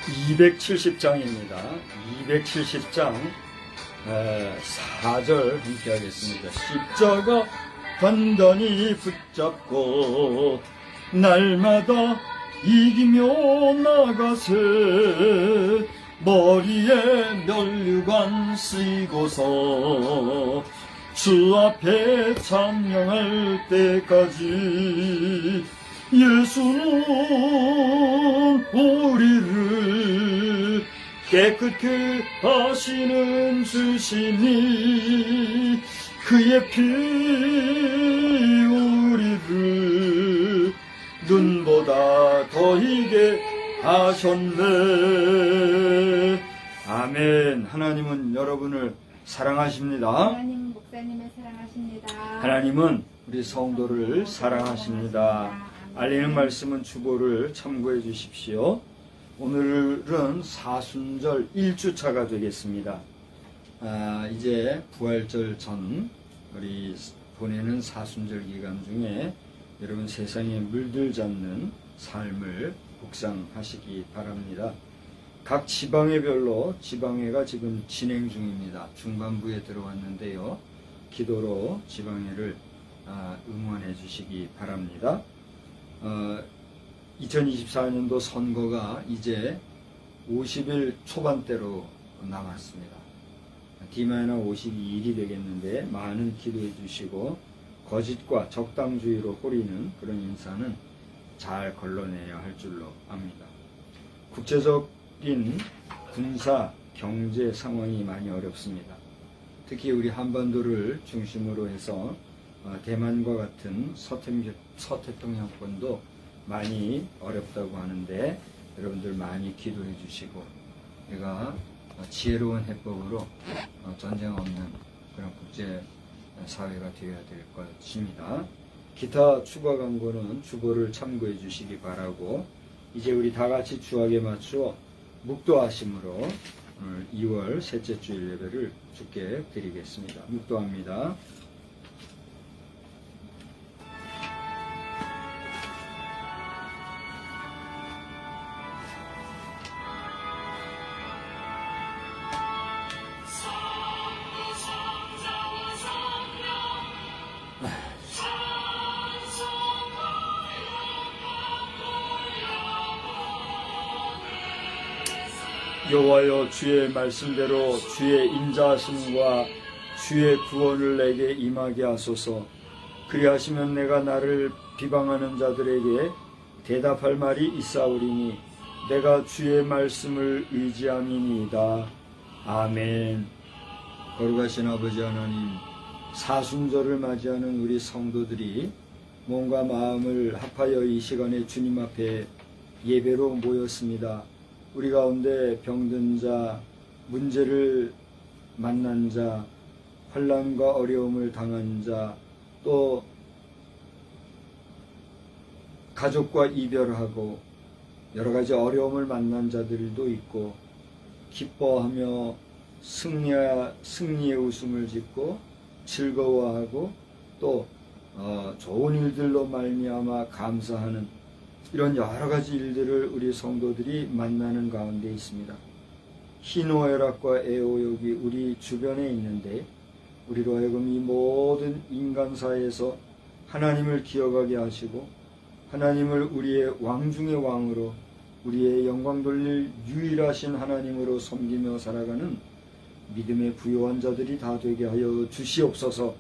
270장입니다. 270장 4절 함께 하겠습니다. 십자가 단단히 붙잡고 날마다 이기며 나가세. 머리에 면류관 쓰고서 주 앞에 찬양할 때까지 예수는 우리를 깨끗게 하시는 주시니 그의 피 우리를 눈보다 더 희게 하셨네. 아멘. 하나님은 여러분을 사랑하십니다. 하나님 목사님을 사랑하십니다. 하나님은 우리 성도를 사랑하십니다. 알리는 말씀은 주보를 참고해 주십시오. 오늘은 사순절 1주차가 되겠습니다. 이제 부활절 전 우리 보내는 사순절 기간 중에 여러분 세상에 물들지 않는 삶을 묵상하시기 바랍니다. 각 지방회별로 지방회가 지금 진행 중입니다. 중반부에 들어왔는데요. 기도로 지방회를 응원해 주시기 바랍니다. 2024년도 선거가 이제 50일 초반대로 남았습니다. D-52일이 되겠는데 많은 기도해 주시고 거짓과 적당주의로 호리는 그런 인사는 잘 걸러내야 할 줄로 압니다. 국제적인 군사, 경제 상황이 많이 어렵습니다. 특히 우리 한반도를 중심으로 해서 대만과 같은 서태평양권도 많이 어렵다고 하는데 여러분들 많이 기도해 주시고 내가 지혜로운 해법으로 전쟁 없는 그런 국제 사회가 되어야 될 것입니다. 기타 추가 광고는 주보를 참고해 주시기 바라고 이제 우리 다 같이 주학에 맞추어 묵도하심으로 오늘 2월 셋째 주일 예배를 주께 드리겠습니다. 묵도합니다. 여호와여, 주의 말씀대로 주의 인자하심과 주의 구원을 내게 임하게 하소서. 그리하시면 내가 나를 비방하는 자들에게 대답할 말이 있사오리니 내가 주의 말씀을 의지함이니이다. 아멘. 거룩하신 아버지 하나님, 사순절을 맞이하는 우리 성도들이 몸과 마음을 합하여 이 시간에 주님 앞에 예배로 모였습니다. 우리 가운데 병든 자, 문제를 만난 자, 환난과 어려움을 당한 자, 또 가족과 이별하고 여러 가지 어려움을 만난 자들도 있고 기뻐하며 승리의 웃음을 짓고 즐거워하고 또 좋은 일들로 말미암아 감사하는 이런 여러 가지 일들을 우리 성도들이 만나는 가운데 있습니다. 희노애락과 애오욕이 우리 주변에 있는데 우리로 하여금 이 모든 인간사에서 하나님을 기억하게 하시고 하나님을 우리의 왕 중의 왕으로 우리의 영광 돌릴 유일하신 하나님으로 섬기며 살아가는 믿음의 부요한 자들이 다 되게 하여 주시옵소서.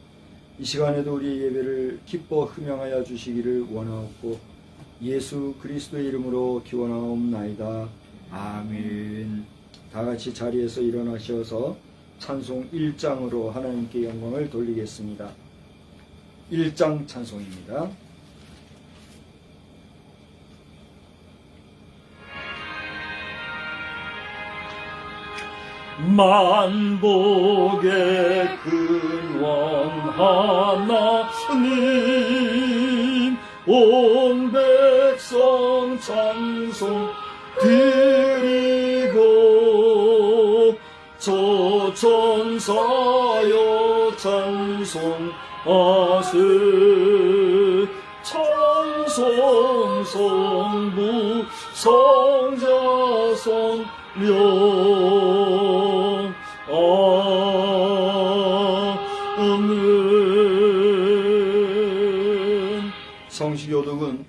이 시간에도 우리의 예배를 기뻐 흠양하여 주시기를 원하옵고 예수 그리스도의 이름으로 기원하옵나이다. 아멘. 다같이 자리에서 일어나셔서 찬송 1장으로 하나님께 영광을 돌리겠습니다. 1장 찬송입니다. 만복의 근원 하나님 온 백성 찬송 드리고 저 천사여 찬송하세. 찬송 성부 성자 아멘. 성시교독은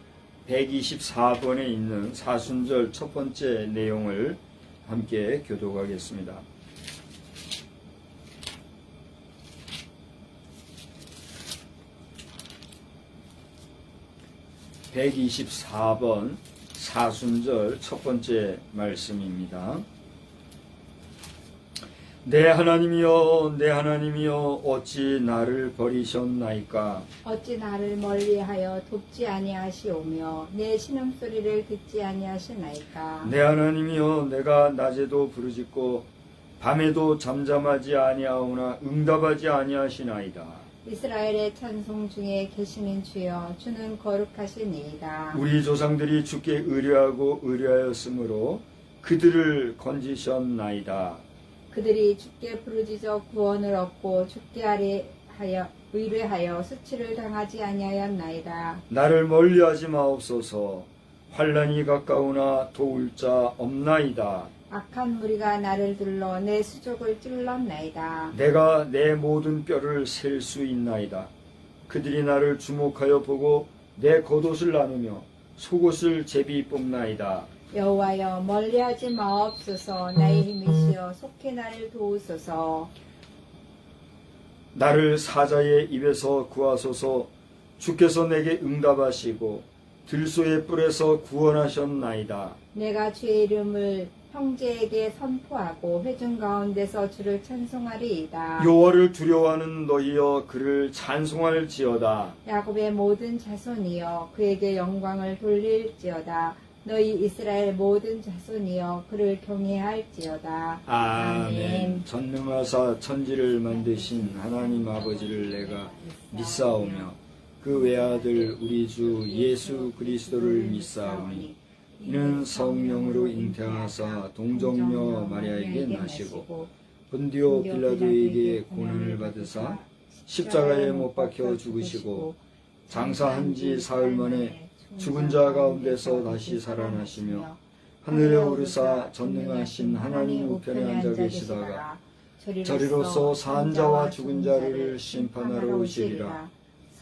124번에 있는 사순절 첫 번째 내용을 함께 교독하겠습니다. (124번) 사순절 첫 번째 말씀입니다. 내 하나님이여, 내 하나님이여, 어찌 나를 버리셨나이까? 어찌 나를 멀리하여 돕지 아니하시오며 내 신음소리를 듣지 아니하시나이까? 내 하나님이여, 내가 낮에도 부르짖고 밤에도 잠잠하지 아니하오나 응답하지 아니하시나이다. 이스라엘의 찬송 중에 계시는 주여, 주는 거룩하시니이다. 우리 조상들이 주께 의뢰하고 의뢰하였으므로 그들을 건지셨나이다. 그들이 주께 부르짖어 구원을 얻고 주께 의뢰하여 수치를 당하지 아니하였나이다. 나를 멀리하지 마옵소서. 환난이 가까우나 도울 자 없나이다. 악한 무리가 나를 둘러 내 수족을 찔렀나이다. 내가 내 모든 뼈를 셀 수 있나이다. 그들이 나를 주목하여 보고 내 겉옷을 나누며 속옷을 제비 뽑나이다. 여호와여, 멀리하지 마옵소서. 나의 힘이시여 속히 나를 도우소서. 나를 사자의 입에서 구하소서. 주께서 내게 응답하시고 들소의 뿔에서 구원하셨나이다. 내가 주의 이름을 형제에게 선포하고 회중 가운데서 주를 찬송하리이다. 여호와를 두려워하는 너희여, 그를 찬송할지어다. 야곱의 모든 자손이여, 그에게 영광을 돌릴지어다. 너희 이스라엘 모든 자손이여, 그를 경외할지어다. 아멘. 전능하사 천지를 만드신 하나님 아버지를 내가 믿사오며 그 외아들 우리 주 예수 그리스도를 믿사오니 이는 성령으로 잉태하사 동정녀 마리아에게 나시고 본디오 빌라도에게 고난을 받으사 십자가에 못 박혀 죽으시고 장사한 지 사흘 만에 죽은 자 가운데서 다시 살아나시며 하늘에 오르사 전능하신 하나님 우편에 앉아 계시다가 저리로서 산 자와 죽은 자를 심판하러 오시리라.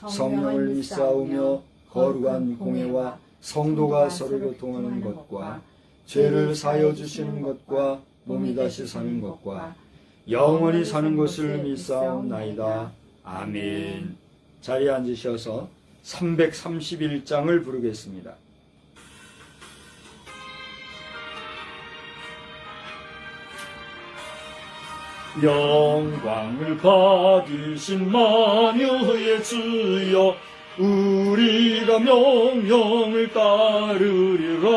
성령을 믿사오며 거룩한 공회와 성도가 서로 교통하는 것과 죄를 사하여 주시는 것과 몸이 다시 사는 것과 영원히 사는 것을 믿사옵나이다. 아멘. 자리에 앉으셔서 331장을 부르겠습니다. 영광을 받으신 만유의 주여, 우리가 명령을 따르리라.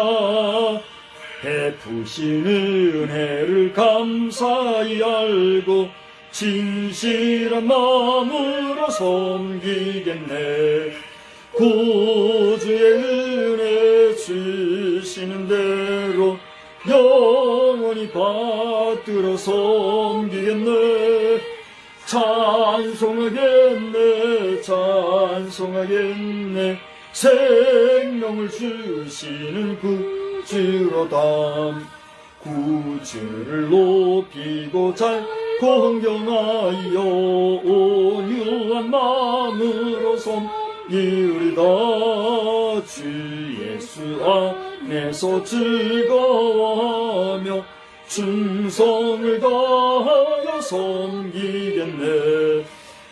베푸신 은혜를 감사히 알고 진실한 마음으로 섬기겠네. 구주의 은혜 주시는 대로 영원히 받들어 섬기겠네. 찬송하겠네, 찬송하겠네. 생명을 주시는 구주로다. 구주를 높이고 잘 공경하여 온유한 마음으로 섬기리다. 주 예수 안에서 즐거워하며 충성을 다하여 섬기겠네.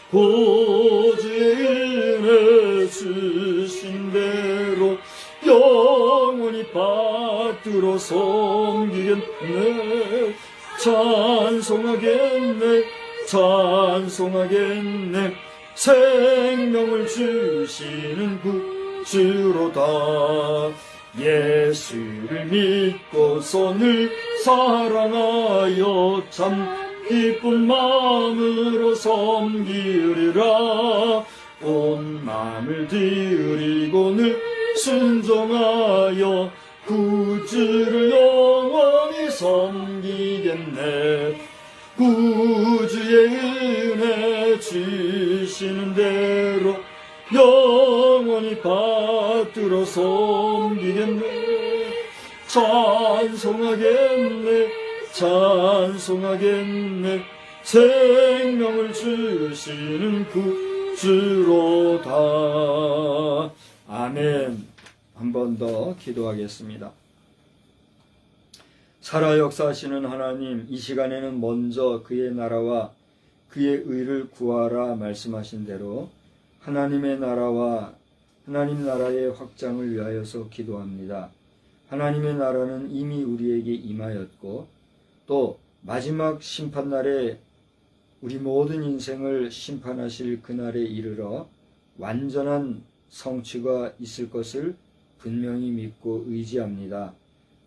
구주의 은혜 주신 대로 영원히 받들어 섬기겠네. 찬송하겠네, 찬송하겠네. 생명을 주시는 구주로다. 예수를 믿고서 늘 사랑하여 참 기쁜 마음으로 섬기리라. 온 마음을 드리고 늘 순종하여 구주를 영원히 섬기겠네. 구주의 은혜 주시는 대로 영원히 받들어 섬기겠네. 찬송하겠네 찬송하겠네 생명을 주시는 구주로다. 아멘. 한 번 더 기도하겠습니다. 살아 역사하시는 하나님, 이 시간에는 먼저 그의 나라와 그의 의를 구하라 말씀하신 대로 하나님의 나라와 하나님 나라의 확장을 위하여서 기도합니다. 하나님의 나라는 이미 우리에게 임하였고 또 마지막 심판날에 우리 모든 인생을 심판하실 그날에 이르러 완전한 성취가 있을 것을 분명히 믿고 의지합니다.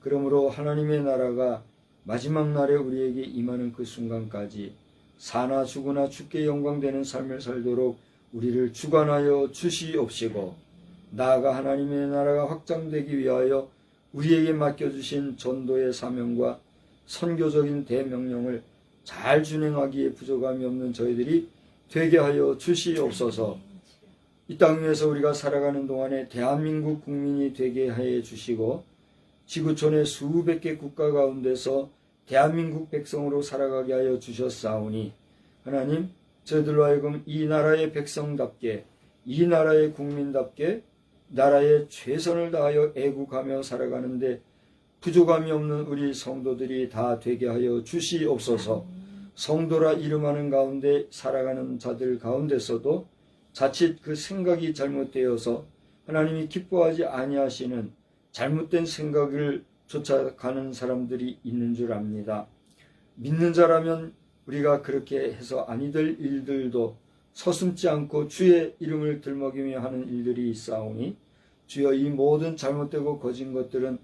그러므로 하나님의 나라가 마지막 날에 우리에게 임하는 그 순간까지 사나 죽으나 주께 영광되는 삶을 살도록 우리를 주관하여 주시옵시고 나아가 하나님의 나라가 확장되기 위하여 우리에게 맡겨주신 전도의 사명과 선교적인 대명령을 잘 준행하기에 부족함이 없는 저희들이 되게 하여 주시옵소서. 이 땅 위에서 우리가 살아가는 동안에 대한민국 국민이 되게 하여 주시고 지구촌의 수백 개 국가 가운데서 대한민국 백성으로 살아가게 하여 주셨사오니 하나님, 저희들로 하여금 이 나라의 백성답게 이 나라의 국민답게 나라에 최선을 다하여 애국하며 살아가는데 부족함이 없는 우리 성도들이 다 되게 하여 주시옵소서. 성도라 이름하는 가운데 살아가는 자들 가운데서도 자칫 그 생각이 잘못되어서 하나님이 기뻐하지 아니하시는 잘못된 생각을 쫓아가는 사람들이 있는 줄 압니다. 믿는 자라면 우리가 그렇게 해서 아니 될 일들도 서슴지 않고 주의 이름을 들먹이며 하는 일들이 있사오니 주여 이 모든 잘못되고 거짓 것들은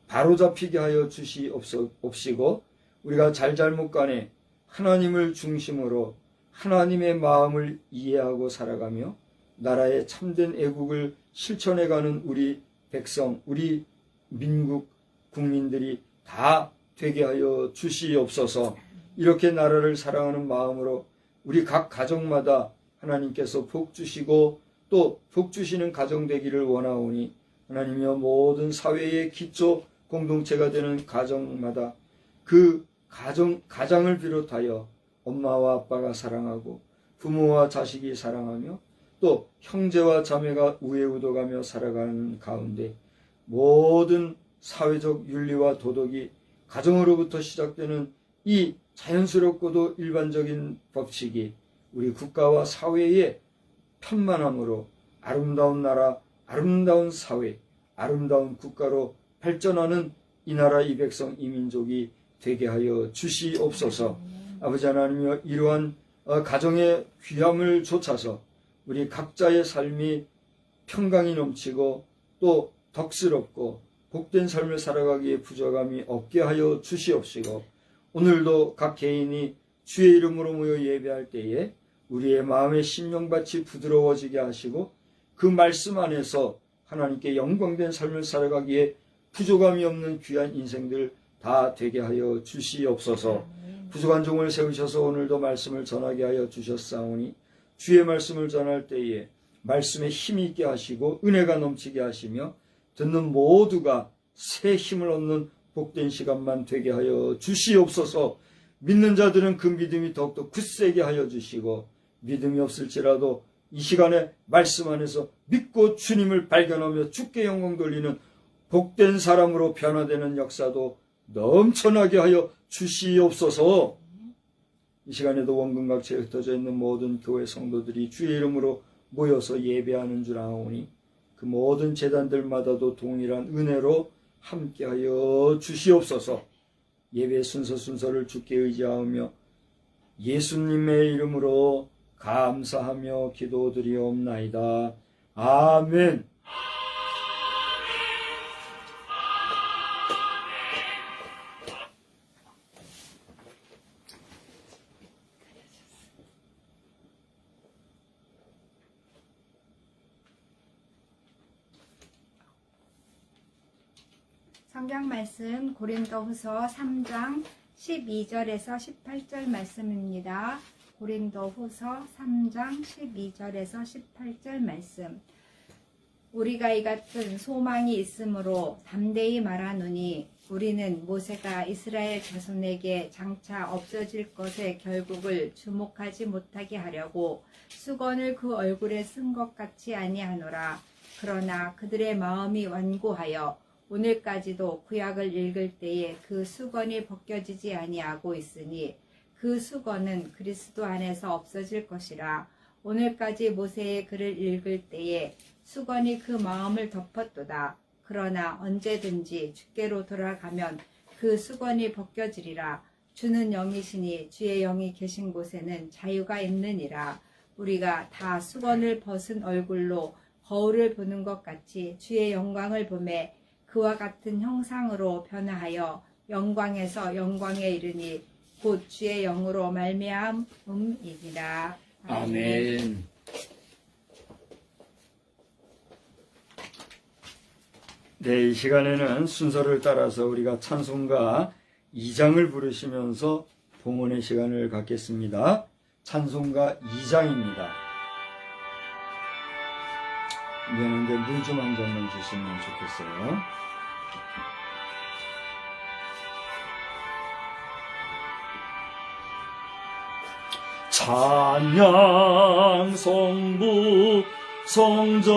바로잡히게 하여 주시옵시고 우리가 잘잘못 간에 하나님을 중심으로 하나님의 마음을 이해하고 살아가며 나라의 참된 애국을 실천해가는 우리 백성, 우리 민국 국민들이 다 되게 하여 주시옵소서. 이렇게 나라를 사랑하는 마음으로 우리 각 가정마다 하나님께서 복 주시고 또 복 주시는 가정 되기를 원하오니 하나님이여 모든 사회의 기초 공동체가 되는 가정마다 그 가장을 비롯하여 엄마와 아빠가 사랑하고 부모와 자식이 사랑하며 또 형제와 자매가 우애우도가며 살아가는 가운데 모든 사회적 윤리와 도덕이 가정으로부터 시작되는 이 자연스럽고도 일반적인 법칙이 우리 국가와 사회의 편만함으로 아름다운 나라, 아름다운 사회, 아름다운 국가로 발전하는 이 나라 이 백성 이 민족이 되게 하여 주시옵소서. 아버지 하나님이여 이러한 가정의 귀함을 좇아서 우리 각자의 삶이 평강이 넘치고 또 덕스럽고 복된 삶을 살아가기에 부족함이 없게 하여 주시옵시고 오늘도 각 개인이 주의 이름으로 모여 예배할 때에 우리의 마음의 심령밭이 부드러워지게 하시고 그 말씀 안에서 하나님께 영광된 삶을 살아가기에 부족함이 없는 귀한 인생들 다 되게 하여 주시옵소서. 부족한 종을 세우셔서 오늘도 말씀을 전하게 하여 주셨사오니 주의 말씀을 전할 때에 말씀에 힘이 있게 하시고 은혜가 넘치게 하시며 듣는 모두가 새 힘을 얻는 복된 시간만 되게 하여 주시옵소서. 믿는 자들은 그 믿음이 더욱더 굳세게 하여 주시고 믿음이 없을지라도 이 시간에 말씀 안에서 믿고 주님을 발견하며 주께 영광 돌리는 복된 사람으로 변화되는 역사도 넘쳐나게 하여 주시옵소서. 이 시간에도 원근각지에 흩어져 있는 모든 교회 성도들이 주의 이름으로 모여서 예배하는 줄 아오니 그 모든 제단들마다도 동일한 은혜로 함께하여 주시옵소서. 예배 순서를 주께 의지하며 예수님의 이름으로 감사하며 기도드리옵나이다. 아멘. 성경 말씀 고린도후서 3장 12절에서 18절 말씀입니다. 고린도후서 3장 12절에서 18절 말씀. 우리가 이 같은 소망이 있으므로 담대히 말하노니 우리는 모세가 이스라엘 자손에게 장차 없어질 것의 결국을 주목하지 못하게 하려고 수건을 그 얼굴에 쓴 것 같이 아니하노라. 그러나 그들의 마음이 완고하여 오늘까지도 구약을 읽을 때에 그 수건이 벗겨지지 아니하고 있으니 그 수건은 그리스도 안에서 없어질 것이라. 오늘까지 모세의 글을 읽을 때에 수건이 그 마음을 덮었도다. 그러나 언제든지 주께로 돌아가면 그 수건이 벗겨지리라. 주는 영이시니 주의 영이 계신 곳에는 자유가 있느니라. 우리가 다 수건을 벗은 얼굴로 거울을 보는 것 같이 주의 영광을 보매 그와 같은 형상으로 변화하여 영광에서 영광에 이르니 곧 주의 영으로 말미암음이니라. 아멘. 네, 이 시간에는 순서를 따라서 우리가 찬송가 2장을 부르시면서 봉헌의 시간을 갖겠습니다. 찬송가 2장입니다. 미안한데 물 좀 한 잔만 주시면 좋겠어요. 찬양 성부 성자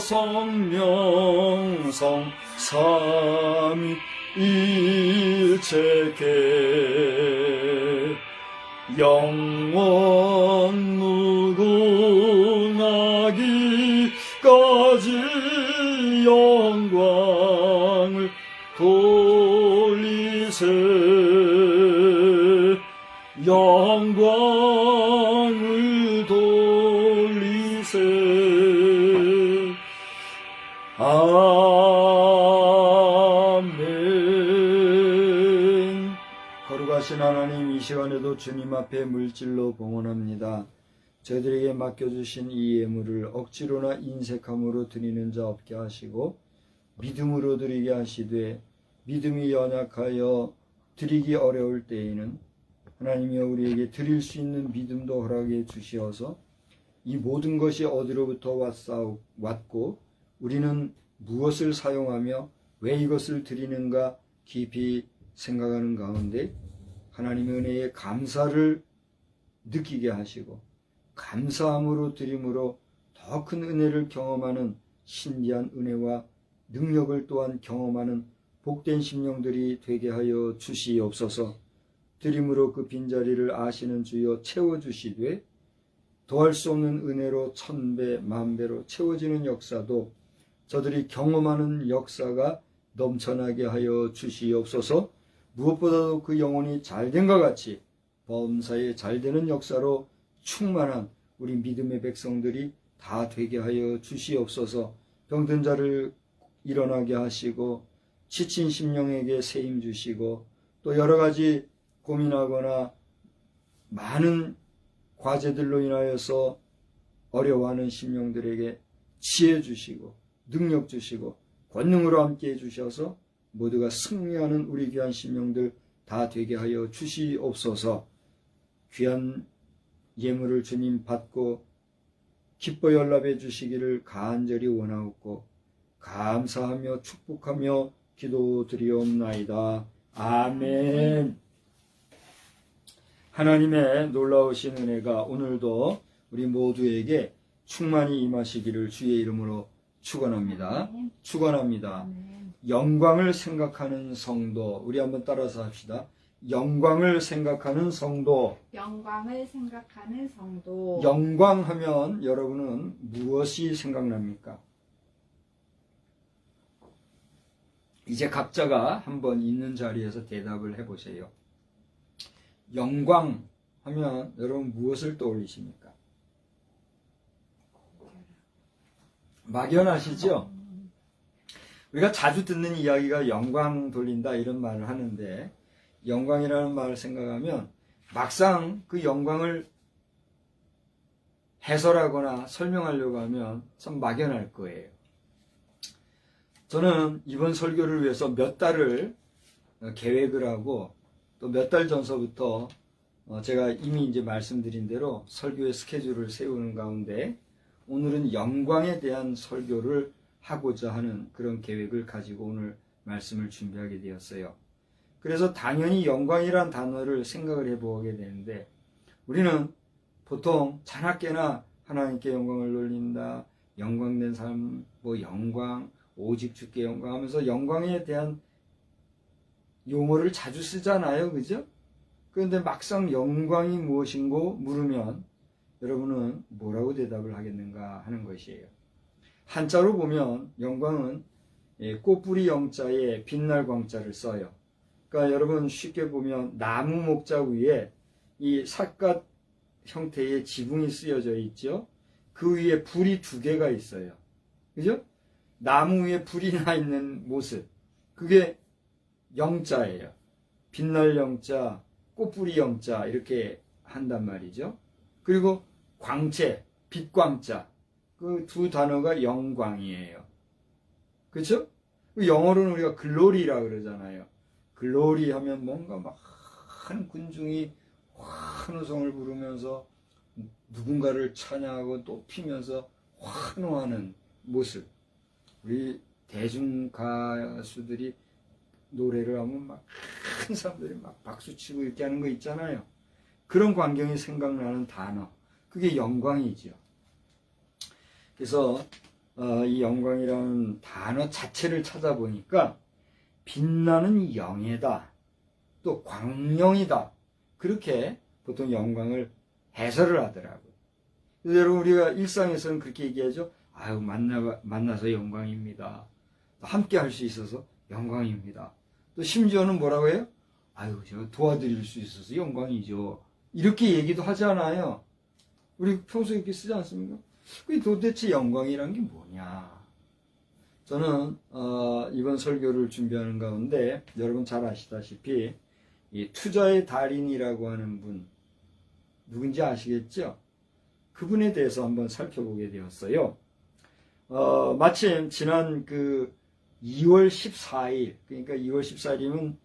성령 성삼위일체계 영원 무궁하기까지 영광을 돌리세 영광을 돌리세. 아멘. 거룩하신 하나님, 이 시간에도 주님 앞에 물질로 봉헌합니다. 저희들에게 맡겨주신 이 예물을 억지로나 인색함으로 드리는 자 없게 하시고 믿음으로 드리게 하시되 믿음이 연약하여 드리기 어려울 때에는 하나님이여 우리에게 드릴 수 있는 믿음도 허락해 주시어서 이 모든 것이 어디로부터 왔고 우리는 무엇을 사용하며 왜 이것을 드리는가 깊이 생각하는 가운데 하나님의 은혜에 감사를 느끼게 하시고 감사함으로 드림으로 더 큰 은혜를 경험하는 신비한 은혜와 능력을 또한 경험하는 복된 심령들이 되게 하여 주시옵소서. 드림으로 그 빈자리를 아시는 주여 채워주시되 더할 수 없는 은혜로 천배 만배로 채워지는 역사도 저들이 경험하는 역사가 넘쳐나게 하여 주시옵소서. 무엇보다도 그 영혼이 잘된 것 같이 범사에 잘되는 역사로 충만한 우리 믿음의 백성들이 다 되게 하여 주시옵소서. 병든 자를 일어나게 하시고 지친 심령에게 세임 주시고 또 여러 가지 고민하거나 많은 과제들로 인하여서 어려워하는 심령들에게 지혜 주시고 능력 주시고 권능으로 함께 해주셔서 모두가 승리하는 우리 귀한 심령들 다 되게 하여 주시옵소서. 귀한 예물을 주님 받고 기뻐 연락해 주시기를 간절히 원하옵고 감사하며 축복하며 기도드리옵나이다. 아멘. 하나님의 놀라우신 은혜가 오늘도 우리 모두에게 충만히 임하시기를 주의 이름으로 축원합니다. 축원합니다. 영광을 생각하는 성도, 우리 한번 따라서 합시다. 영광을 생각하는 성도. 영광을 생각하는 성도. 영광하면 여러분은 무엇이 생각납니까? 이제 각자가 한번 있는 자리에서 대답을 해보세요. 영광 하면 여러분 무엇을 떠올리십니까? 막연하시죠? 우리가 자주 듣는 이야기가 영광 돌린다 이런 말을 하는데 영광이라는 말을 생각하면 막상 그 영광을 해설하거나 설명하려고 하면 참 막연할 거예요. 저는 이번 설교를 위해서 몇 달을 계획을 하고 또 몇 달 전서부터 제가 이미 이제 말씀드린 대로 설교의 스케줄을 세우는 가운데 오늘은 영광에 대한 설교를 하고자 하는 그런 계획을 가지고 오늘 말씀을 준비하게 되었어요. 그래서 당연히 영광이란 단어를 생각을 해보게 되는데, 우리는 보통 자나깨나 하나님께 영광을 돌린다, 영광된 삶, 뭐 영광, 오직 주께 영광 하면서 영광에 대한 용어를 자주 쓰잖아요. 그죠? 그런데 막상 영광이 무엇인고 물으면 여러분은 뭐라고 대답을 하겠는가 하는 것이에요. 한자로 보면 영광은 꽃뿌리 영자에 빛날 광자를 써요. 그러니까 여러분 쉽게 보면 나무 목자 위에 이 삿갓 형태의 지붕이 쓰여져 있죠. 그 위에 불이 두 개가 있어요. 그죠? 나무 위에 불이 나 있는 모습. 그게 영자예요. 빛날 영자, 꽃뿌리 영자 이렇게 한단 말이죠. 그리고 광채, 빛광자. 그 두 단어가 영광이에요. 그렇죠? 영어로는 우리가 글로리라 그러잖아요. 글로리 하면 뭔가 막 한 군중이 환호성을 부르면서 누군가를 찬양하고 높이면서 환호하는 모습. 우리 대중 가수들이 노래를 하면 막 큰 사람들이 막 박수치고 이렇게 하는 거 있잖아요. 그런 광경이 생각나는 단어. 그게 영광이죠. 그래서 이 영광이라는 단어 자체를 찾아보니까 빛나는 영예다, 또 광영이다, 그렇게 보통 영광을 해설을 하더라고요. 그래서 여러분 우리가 일상에서는 그렇게 얘기하죠. 아유 만나서 영광입니다. 함께 할 수 있어서 영광입니다. 또 심지어는 뭐라고 해요? 아유 제가 도와드릴 수 있어서 영광이죠. 이렇게 얘기도 하잖아요. 우리 평소에 이렇게 쓰지 않습니까? 그게 도대체 영광이란 게 뭐냐? 저는 이번 설교를 준비하는 가운데 여러분 잘 아시다시피 이 투자의 달인이라고 하는 분 누군지 아시겠죠? 그분에 대해서 한번 살펴보게 되었어요. 마침 지난 그 2월 14일, 그러니까 2월 14일이면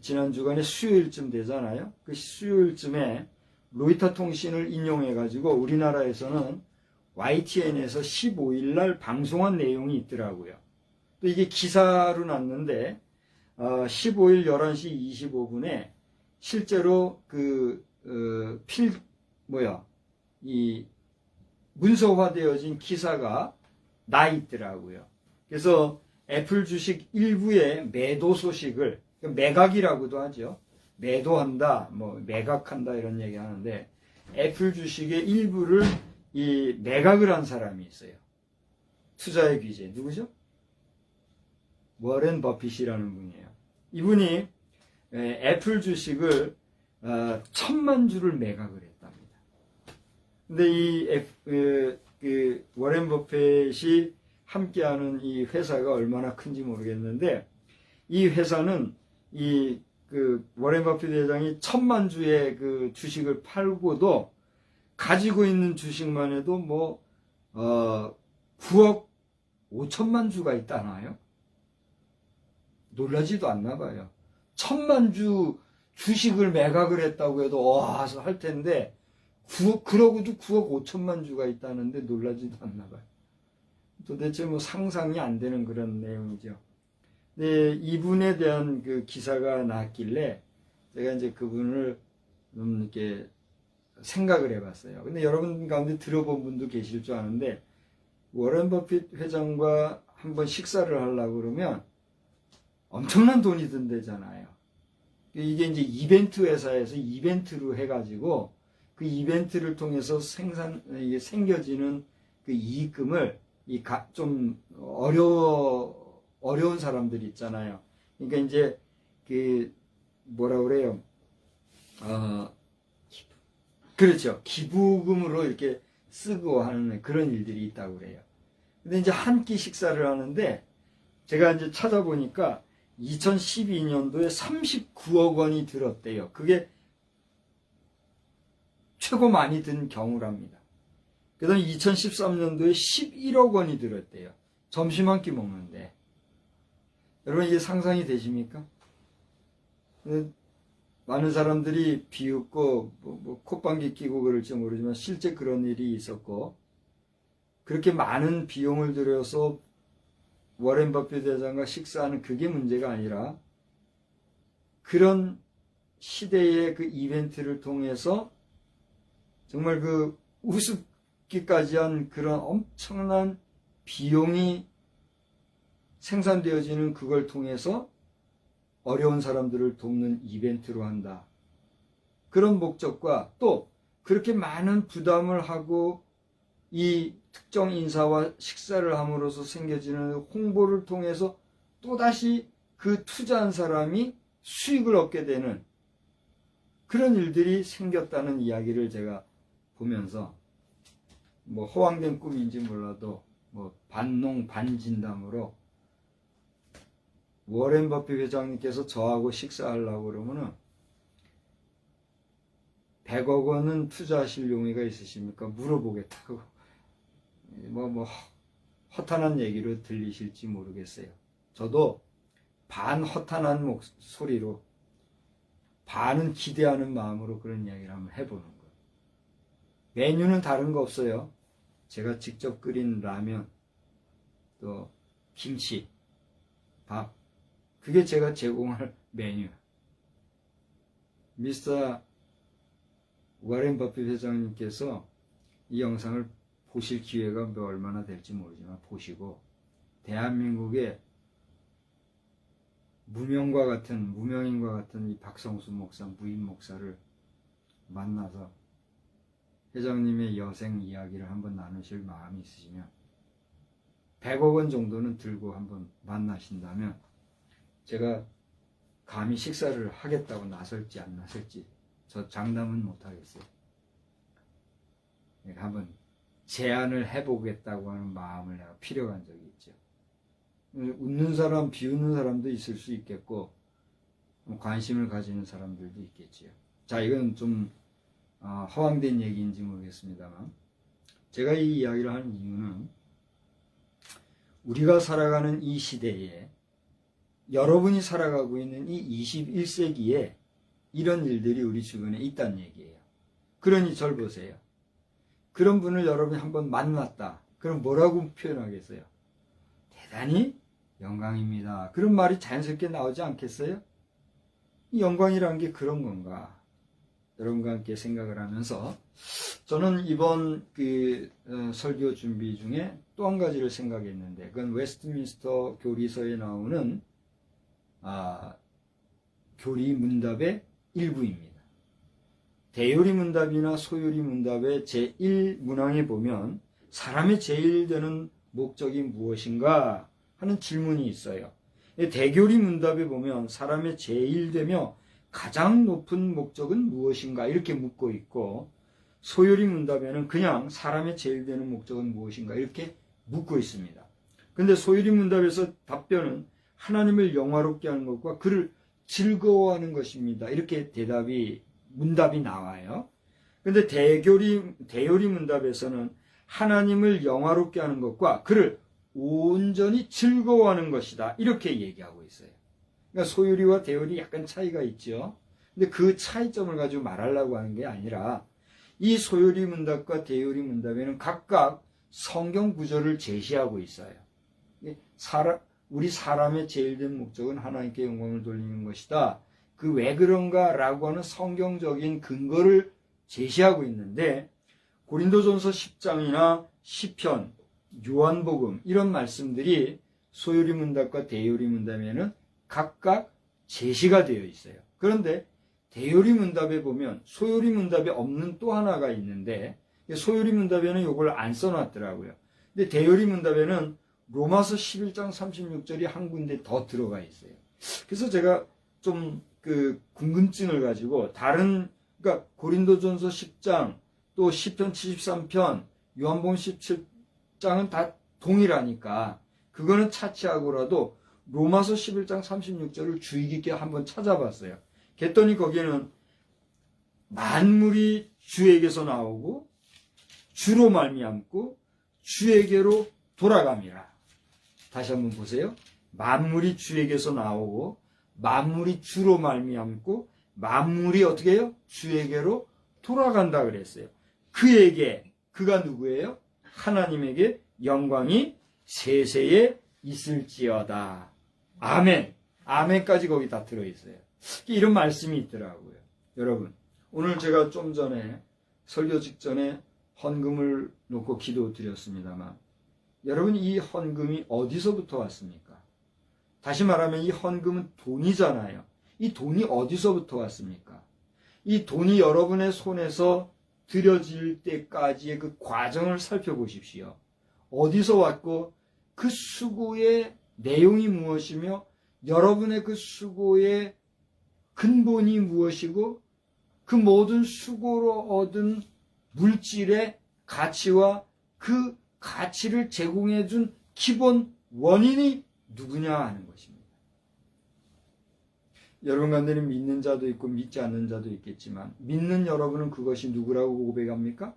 지난 주간에 수요일쯤 되잖아요. 그 수요일쯤에 로이터 통신을 인용해가지고 우리나라에서는 YTN에서 15일 날 방송한 내용이 있더라고요. 또 이게 기사로 났는데 15일 11시 25분에 실제로 이 문서화되어진 기사가 나 있더라고요. 그래서 애플 주식 일부의 매도 소식을, 매각이라고도 하죠. 매도한다, 뭐 매각한다 이런 얘기 하는데, 애플 주식의 일부를 이 매각을 한 사람이 있어요. 투자의 귀재. 누구죠? 워렌 버핏이라는 분이에요. 이분이 애플 주식을 1,000만 주를 매각을 했답니다. 근데 이 워렌 버핏이 함께하는 이 회사가 얼마나 큰지 모르겠는데, 이 회사는 워렌 버핏 회장이 1,000만 주의 그 주식을 팔고도 가지고 있는 주식만 해도 9억 5천만 주가 있다나요? 놀라지도 않나 봐요. 1,000만 주 주식을 매각을 했다고 해도 와 할 텐데, 그러고도 9억 5천만 주가 있다는데 놀라지도 않나 봐요. 도대체 상상이 안 되는 그런 내용이죠. 네, 이분에 대한 그 기사가 나왔길래 제가 이제 그분을 좀 이렇게 생각을 해봤어요. 근데 여러분 가운데 들어본 분도 계실 줄 아는데, 워렌 버핏 회장과 한번 식사를 하려고 그러면 엄청난 돈이 든대잖아요. 이게 이제 이벤트 회사에서 이벤트로 해가지고 그 이벤트를 통해서 생겨지는 그 이익금을 좀 어려운 사람들 있잖아요. 그러니까 이제 뭐라 그래요? 그렇죠. 기부금으로 이렇게 쓰고 하는 그런 일들이 있다고 그래요. 근데 이제 한 끼 식사를 하는데 제가 이제 찾아보니까 2012년도에 39억 원이 들었대요. 그게 최고 많이 든 경우랍니다. 그 다음에 2013년도에 11억 원이 들었대요. 점심 한 끼 먹는데. 여러분 이게 상상이 되십니까? 많은 사람들이 비웃고 콧방귀 끼고 그럴지 모르지만 실제 그런 일이 있었고, 그렇게 많은 비용을 들여서 워렌 버핏 회장과 식사하는 그게 문제가 아니라 그런 시대의 그 이벤트를 통해서 정말 그 우습기까지 한 그런 엄청난 비용이 생산되어지는 그걸 통해서 어려운 사람들을 돕는 이벤트로 한다. 그런 목적과 또 그렇게 많은 부담을 하고 이 특정 인사와 식사를 함으로써 생겨지는 홍보를 통해서 또다시 그 투자한 사람이 수익을 얻게 되는 그런 일들이 생겼다는 이야기를 제가 보면서 뭐 허황된 꿈인지 몰라도 뭐 반농 반진담으로 워렌 버핏 회장님께서 저하고 식사하려고 그러면은 100억 원은 투자하실 용의가 있으십니까? 물어보겠다고. 뭐 허탄한 얘기로 들리실지 모르겠어요. 저도 반 허탄한 목소리로 반은 기대하는 마음으로 그런 이야기를 한번 해보는 거예요. 메뉴는 다른 거 없어요. 제가 직접 끓인 라면, 또 김치, 밥, 그게 제가 제공할 메뉴. 미스터 워렌 버핏 회장님께서 이 영상을 보실 기회가 얼마나 될지 모르지만 보시고 대한민국의 무명인과 같은 이 박성수 목사, 무인 목사를 만나서 회장님의 여생 이야기를 한번 나누실 마음이 있으시면 100억 원 정도는 들고 한번 만나신다면 제가 감히 식사를 하겠다고 나설지 안 나설지 저 장담은 못하겠어요. 한번 제안을 해보겠다고 하는 마음을 내가 필요한 적이 있죠. 웃는 사람, 비웃는 사람도 있을 수 있겠고 관심을 가지는 사람들도 있겠지요. 자, 이건 좀 허황된 얘기인지 모르겠습니다만 제가 이 이야기를 하는 이유는 우리가 살아가는 이 시대에 여러분이 살아가고 있는 이 21세기에 이런 일들이 우리 주변에 있다는 얘기예요. 그러니 절 보세요. 그런 분을 여러분이 한번 만났다. 그럼 뭐라고 표현하겠어요? 대단히 영광입니다. 그런 말이 자연스럽게 나오지 않겠어요? 이 영광이라는 게 그런 건가? 여러분과 함께 생각을 하면서 저는 이번 설교 준비 중에 또 한 가지를 생각했는데 그건 웨스트민스터 교리서에 나오는 교리 문답의 일부입니다. 대요리 문답이나 소요리 문답의 제1문항에 보면 사람의 제일 되는 목적이 무엇인가 하는 질문이 있어요. 대교리 문답에 보면 사람의 제일 되며 가장 높은 목적은 무엇인가 이렇게 묻고 있고 소요리 문답에는 그냥 사람의 제일 되는 목적은 무엇인가 이렇게 묻고 있습니다. 근데 소요리 문답에서 답변은 하나님을 영화롭게 하는 것과 그를 즐거워하는 것입니다. 이렇게 문답이 나와요. 근데 대요리 문답에서는 하나님을 영화롭게 하는 것과 그를 온전히 즐거워하는 것이다. 이렇게 얘기하고 있어요. 그러니까 소요리와 대요리 약간 차이가 있죠. 근데 그 차이점을 가지고 말하려고 하는 게 아니라 이 소요리 문답과 대요리 문답에는 각각 성경 구절을 제시하고 있어요. 우리 사람의 제일 된 목적은 하나님께 영광을 돌리는 것이다. 그 왜 그런가 라고 하는 성경적인 근거를 제시하고 있는데 고린도전서 10장이나 시편, 요한복음 이런 말씀들이 소요리 문답과 대요리 문답에는 각각 제시가 되어 있어요. 그런데 대요리 문답에 보면 소요리 문답에 없는 또 하나가 있는데 소요리 문답에는 이걸 안 써놨더라고요. 근데 대요리 문답에는 로마서 11장 36절이 한 군데 더 들어가 있어요. 그래서 제가 좀 궁금증을 가지고 그러니까 고린도전서 10장 또 시편 73편 요한복음 17장은 다 동일하니까 그거는 차치하고라도 로마서 11장 36절을 주의 깊게 한번 찾아봤어요. 그랬더니 거기에는 만물이 주에게서 나오고 주로 말미암고 주에게로 돌아감이라. 다시 한번 보세요. 만물이 주에게서 나오고 만물이 주로 말미암고 만물이 어떻게 해요? 주에게로 돌아간다 그랬어요. 그가 누구예요? 하나님에게 영광이 세세에 있을지어다. 아멘. 아멘까지 거기 다 들어있어요. 이런 말씀이 있더라고요. 여러분, 오늘 제가 좀 전에 설교 직전에 헌금을 놓고 기도 드렸습니다만, 여러분, 이 헌금이 어디서부터 왔습니까? 다시 말하면 이 헌금은 돈이잖아요. 이 돈이 어디서부터 왔습니까? 이 돈이 여러분의 손에서 들여질 때까지의 그 과정을 살펴보십시오. 어디서 왔고 그 수고의 내용이 무엇이며 여러분의 그 수고의 근본이 무엇이고 그 모든 수고로 얻은 물질의 가치와 그 가치를 제공해 준 기본 원인이 누구냐 하는 것입니다. 여러분 가운데는 믿는 자도 있고 믿지 않는 자도 있겠지만 믿는 여러분은 그것이 누구라고 고백합니까?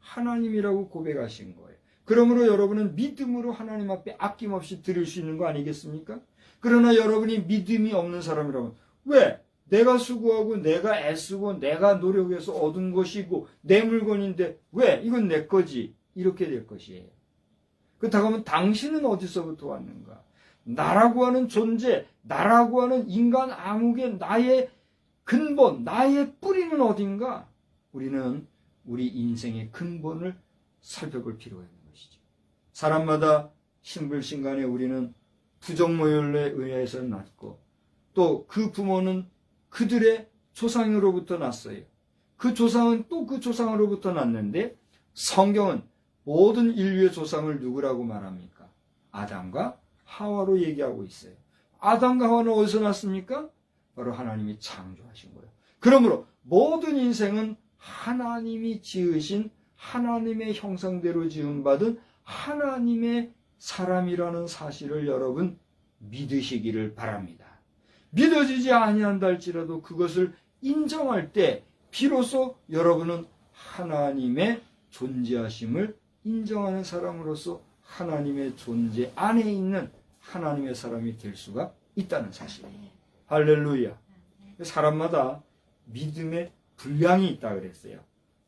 하나님이라고 고백하신 거예요. 그러므로 여러분은 믿음으로 하나님 앞에 아낌없이 드릴 수 있는 거 아니겠습니까? 그러나 여러분이 믿음이 없는 사람이라면 왜? 내가 수고하고 내가 애쓰고 내가 노력해서 얻은 것이고 내 물건인데 왜? 이건 내 거지. 이렇게 될 것이에요. 그렇다고 하면 당신은 어디서부터 왔는가? 나라고 하는 존재, 나라고 하는 인간 암흑의 나의 근본, 나의 뿌리는 어딘가? 우리는 우리 인생의 근본을 살펴볼 필요가 있는 것이죠. 사람마다 신불신간에 우리는 부정모혈에 의해서 났고 또 그 부모는 그들의 조상으로부터 났어요. 그 조상은 또 그 조상으로부터 났는데 성경은 모든 인류의 조상을 누구라고 말합니까? 아담과 하와로 얘기하고 있어요. 아담과 하와는 어디서 났습니까? 바로 하나님이 창조하신 거예요. 그러므로 모든 인생은 하나님이 지으신 하나님의 형상대로 지음받은 하나님의 사람이라는 사실을 여러분 믿으시기를 바랍니다. 믿어지지 아니한다 할지라도 그것을 인정할 때 비로소 여러분은 하나님의 존재하심을 인정하는 사람으로서 하나님의 존재 안에 있는 하나님의 사람이 될 수가 있다는 사실이에요. 할렐루야. 사람마다 믿음의 분량이 있다 그랬어요.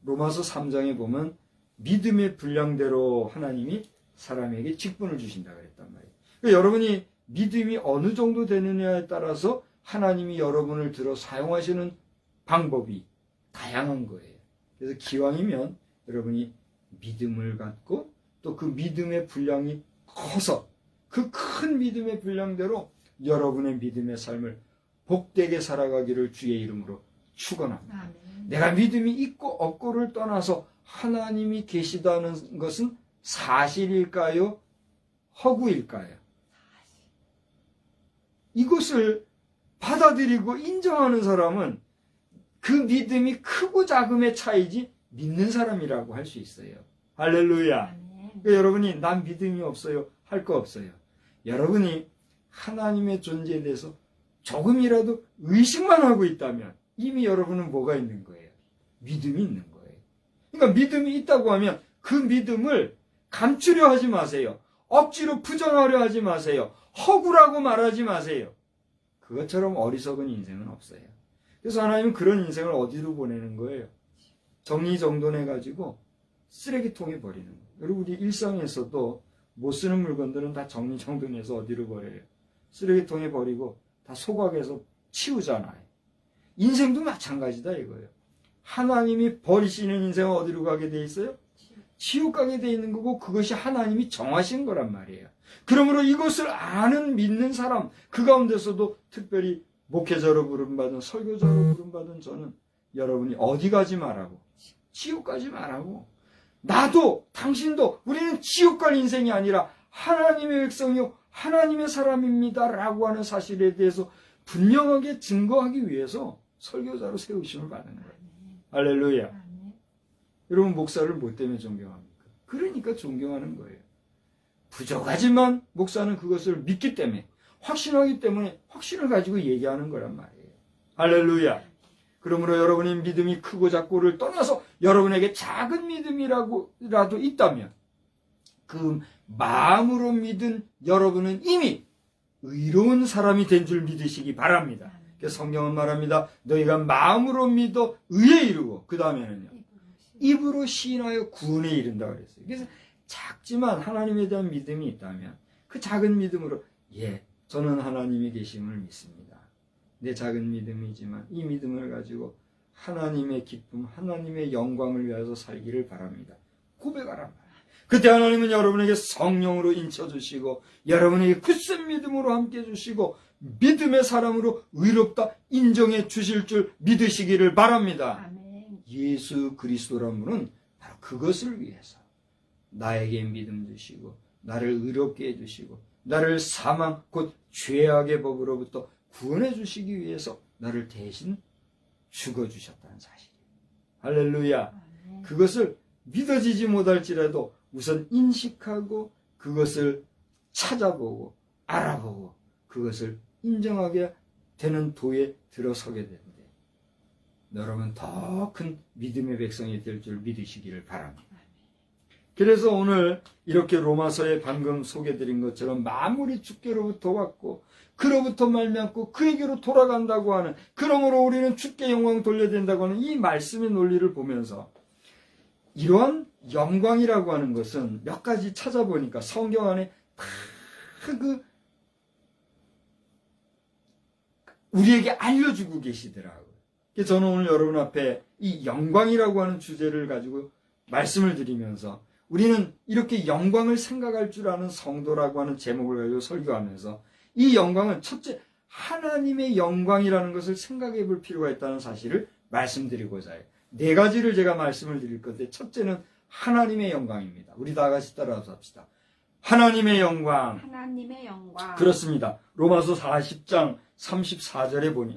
로마서 3장에 보면 믿음의 분량대로 하나님이 사람에게 직분을 주신다 그랬단 말이에요. 그러니까 여러분이 믿음이 어느 정도 되느냐에 따라서 하나님이 여러분을 들어 사용하시는 방법이 다양한 거예요. 그래서 기왕이면 여러분이 믿음을 갖고 또 그 믿음의 분량이 커서 그 큰 믿음의 분량대로 여러분의 믿음의 삶을 복되게 살아가기를 주의 이름으로 축원합니다. 아멘. 내가 믿음이 있고 없고를 떠나서 하나님이 계시다는 것은 사실일까요? 허구일까요? 이것을 받아들이고 인정하는 사람은 그 믿음이 크고 작음의 차이지 믿는 사람이라고 할 수 있어요. 할렐루야. 그러니까 여러분이 난 믿음이 없어요 할 거 없어요. 여러분이 하나님의 존재에 대해서 조금이라도 의식만 하고 있다면 이미 여러분은 뭐가 있는 거예요? 믿음이 있는 거예요. 그러니까 믿음이 있다고 하면 그 믿음을 감추려 하지 마세요. 억지로 부정하려 하지 마세요. 허구라고 말하지 마세요. 그것처럼 어리석은 인생은 없어요. 그래서 하나님은 그런 인생을 어디로 보내는 거예요? 정리정돈해가지고 쓰레기통에 버리는 거예요. 여러분 우리 일상에서도 못 쓰는 물건들은 다 정리정돈해서 어디로 버려요? 쓰레기통에 버리고 다 소각해서 치우잖아요. 인생도 마찬가지다 이거예요. 하나님이 버리시는 인생은 어디로 가게 돼 있어요? 지옥 가게 돼 있는 거고 그것이 하나님이 정하신 거란 말이에요. 그러므로 이것을 아는 믿는 사람 그 가운데서도 특별히 목회자로 부름받은 설교자로 부름받은 저는 여러분이 어디 가지 말라고 지옥 가지 말라고 나도 당신도 우리는 지옥 갈 인생이 아니라 하나님의 백성이요 하나님의 사람입니다 라고 하는 사실에 대해서 분명하게 증거하기 위해서 설교자로 세우심을 받은 거예요. 할렐루야. 여러분 목사를 뭐 때문에 존경합니까? 그러니까 존경하는 거예요. 부족하지만 목사는 그것을 믿기 때문에 확신하기 때문에 확신을 가지고 얘기하는 거란 말이에요. 할렐루야. 그러므로 여러분의 믿음이 크고 작고를 떠나서 여러분에게 작은 믿음이라도 있다면 그 마음으로 믿은 여러분은 이미 의로운 사람이 된 줄 믿으시기 바랍니다. 그래서 성경은 말합니다. 너희가 마음으로 믿어 의에 이르고 그 다음에는요. 입으로 시인하여 구원에 이른다 그랬어요. 그래서 작지만 하나님에 대한 믿음이 있다면 그 작은 믿음으로 저는 하나님이 계심을 믿습니다. 내 작은 믿음이지만 이 믿음을 가지고 하나님의 기쁨, 하나님의 영광을 위해서 살기를 바랍니다. 고백하란 말이에요. 그때 하나님은 여러분에게 성령으로 인쳐주시고 여러분에게 굳센 믿음으로 함께 해주시고 믿음의 사람으로 의롭다 인정해 주실 줄 믿으시기를 바랍니다. 아멘. 예수 그리스도란 분은 바로 그것을 위해서 나에게 믿음 주시고 나를 의롭게 해주시고 나를 사망 곧 죄악의 법으로부터 구원해 주시기 위해서 나를 대신 죽어주셨다는 사실이에요. 할렐루야. 아멘. 그것을 믿어지지 못할지라도 우선 인식하고 그것을 찾아보고 알아보고 그것을 인정하게 되는 도에 들어서게 되는데 여러분 더 큰 믿음의 백성이 될 줄 믿으시기를 바랍니다. 그래서 오늘 이렇게 로마서에 방금 소개드린 것처럼 만물이 주께로부터 왔고 그로부터 말미암고 그에게로 돌아간다고 하는, 그러므로 우리는 주께 영광 돌려야 된다고 하는 이 말씀의 논리를 보면서 이러한 영광이라고 하는 것은 몇 가지 찾아보니까 성경 안에 다 우리에게 알려주고 계시더라고요. 그래서 저는 오늘 여러분 앞에 이 영광이라고 하는 주제를 가지고 말씀을 드리면서 우리는 이렇게 영광을 생각할 줄 아는 성도라고 하는 제목을 가지고 설교하면서 이 영광은 첫째 하나님의 영광이라는 것을 생각해 볼 필요가 있다는 사실을 말씀드리고자 해요. 네 가지를 제가 말씀을 드릴 건데 첫째는 하나님의 영광입니다. 우리 다 같이 따라서 합시다. 하나님의 영광. 하나님의 영광. 그렇습니다. 로마서 40장 34절에 보니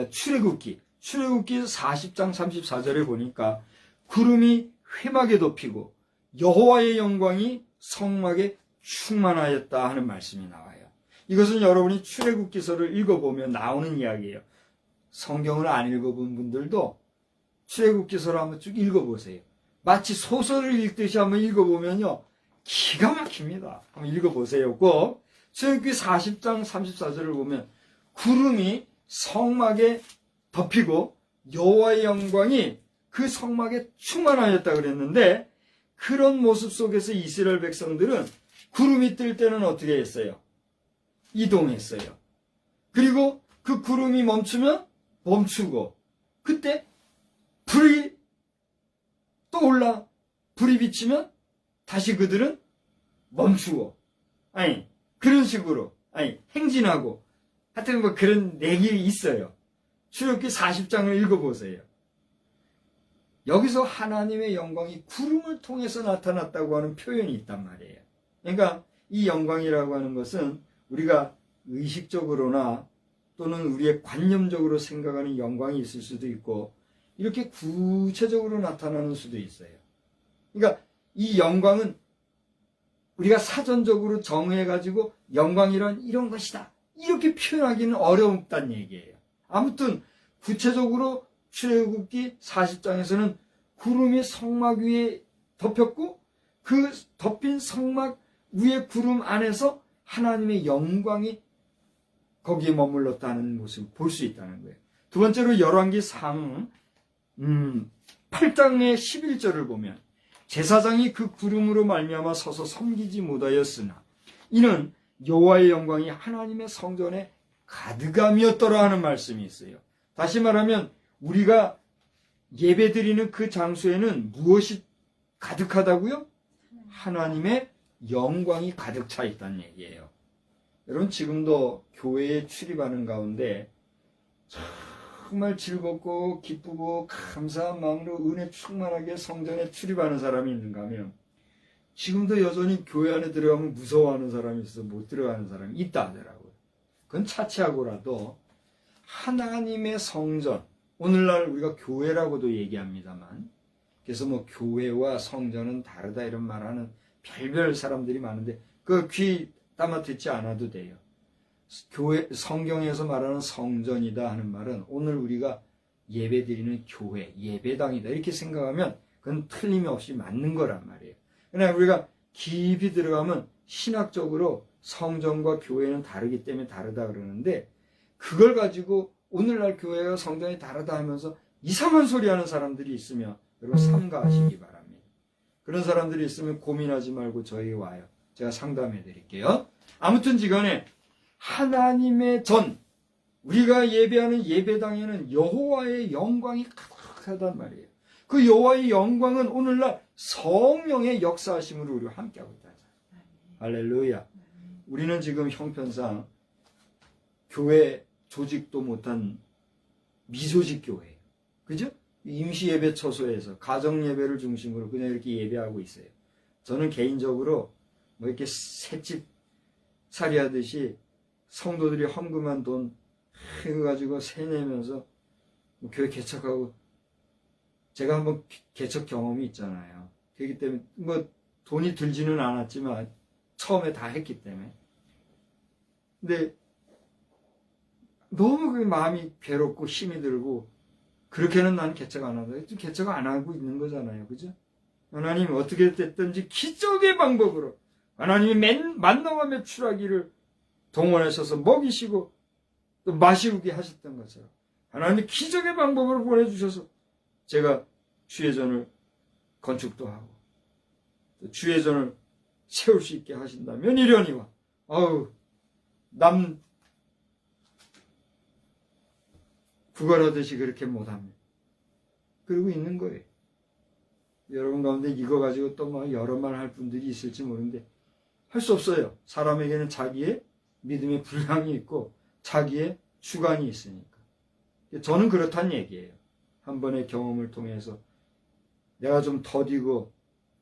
출애굽기 40장 34절에 보니까 구름이 회막에 덮이고 여호와의 영광이 성막에 충만하였다 하는 말씀이 나와요. 이것은 여러분이 출애굽기서를 읽어보면 나오는 이야기예요. 성경을 안 읽어본 분들도 출애굽기서를 한번 쭉 읽어보세요. 마치 소설을 읽듯이 한번 읽어보면요 기가 막힙니다. 한번 읽어보세요. 꼭 출애굽기 40장 34절을 보면 구름이 성막에 덮이고 여호와의 영광이 그 성막에 충만하였다 그랬는데 그런 모습 속에서 이스라엘 백성들은 구름이 뜰 때는 어떻게 했어요? 이동했어요. 그리고 그 구름이 멈추면 멈추고 그때 불이 떠올라 불이 비치면 다시 그들은 멈추고 그런 식으로 행진하고 하여튼 뭐 그런 내용이 있어요. 출애굽기 40장을 읽어보세요. 여기서 하나님의 영광이 구름을 통해서 나타났다고 하는 표현이 있단 말이에요. 그러니까 이 영광이라고 하는 것은 우리가 의식적으로나 또는 우리의 관념적으로 생각하는 영광이 있을 수도 있고 이렇게 구체적으로 나타나는 수도 있어요. 그러니까 이 영광은 우리가 사전적으로 정해가지고 영광이란 이런 것이다 이렇게 표현하기는 어렵다는 얘기예요. 아무튼 구체적으로 출애굽기 40장에서는 구름이 성막 위에 덮였고 그 덮인 성막 위에 구름 안에서 하나님의 영광이 거기에 머물렀다는 모습을 볼 수 있다는 거예요. 두 번째로 열왕기상 8장의 11절을 보면 제사장이 그 구름으로 말미암아 서서 섬기지 못하였으나 이는 여호와의 영광이 하나님의 성전에 가득함이었더라 하는 말씀이 있어요. 다시 말하면 우리가 예배드리는 그 장소에는 무엇이 가득하다고요? 하나님의 영광이 가득 차 있다는 얘기예요. 여러분 지금도 교회에 출입하는 가운데 정말 즐겁고 기쁘고 감사한 마음으로 은혜 충만하게 성전에 출입하는 사람이 있는가 하면 지금도 여전히 교회 안에 들어가면 무서워하는 사람이 있어서 못 들어가는 사람이 있다 하더라고요. 그건 차치하고라도 하나님의 성전, 오늘날 우리가 교회라고도 얘기합니다만 그래서 뭐 교회와 성전은 다르다 이런 말하는 별별 사람들이 많은데 그 귀 따마 듣지 않아도 돼요. 교회, 성경에서 말하는 성전이다 하는 말은 오늘 우리가 예배드리는 교회, 예배당이다 이렇게 생각하면 그건 틀림없이 맞는 거란 말이에요. 그러나 우리가 깊이 들어가면 신학적으로 성전과 교회는 다르기 때문에 다르다 그러는데 그걸 가지고 오늘날 교회와 성전이 다르다 하면서 이상한 소리 하는 사람들이 있으면 여러분 삼가하시기 바랍니다. 그런 사람들이 있으면 고민하지 말고 저희 와요. 제가 상담해 드릴게요. 아무튼 지간에 하나님의 전, 우리가 예배하는 예배당에는 여호와의 영광이 가득하단 말이에요. 그 여호와의 영광은 오늘날 성령의 역사하심으로 우리와 함께하고 있다. 할렐루야. 우리는 지금 형편상 교회 조직도 못한 미조직 교회예요. 그죠? 임시 예배 처소에서 가정 예배를 중심으로 그냥 이렇게 예배하고 있어요. 저는 개인적으로 뭐 이렇게 새집 살이하듯이 성도들이 헌금한 돈 해가지고 세내면서 뭐 교회 개척하고, 제가 한번 개척 경험이 있잖아요. 그렇기 때문에 뭐 돈이 들지는 않았지만 처음에 다 했기 때문에. 근데 너무 그 마음이 괴롭고 힘이 들고, 그렇게는 난 개척 안 한다. 개척 안 하고 있는 거잖아요. 그죠? 하나님 어떻게 됐든지 기적의 방법으로 하나님이 만나와 매출하기를 동원하셔서 먹이시고 또 마시게 하셨던 것처럼 하나님이 기적의 방법으로 보내주셔서 제가 주의전을 건축도 하고 또 주의전을 세울 수 있게 하신다면 이러니와 남 구걸하듯이 그렇게 못합니다. 그러고 있는 거예요. 여러분 가운데 이거 가지고 또 막 여러 말 할 분들이 있을지 모르는데 할 수 없어요. 사람에게는 자기의 믿음의 분량이 있고 자기의 주관이 있으니까. 저는 그렇다는 얘기예요. 한 번의 경험을 통해서 내가 좀 더디고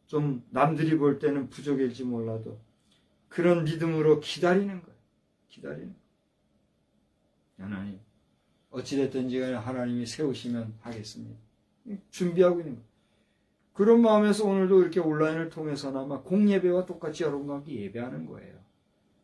좀 남들이 볼 때는 부족일지 몰라도 그런 믿음으로 기다리는 거예요. 기다리는 거예요. 하나님 어찌됐든지 하나님이 세우시면 하겠습니다. 준비하고 있는 거예요. 그런 마음에서 오늘도 이렇게 온라인을 통해서나마 공예배와 똑같이 여러분과 함께 예배하는 거예요.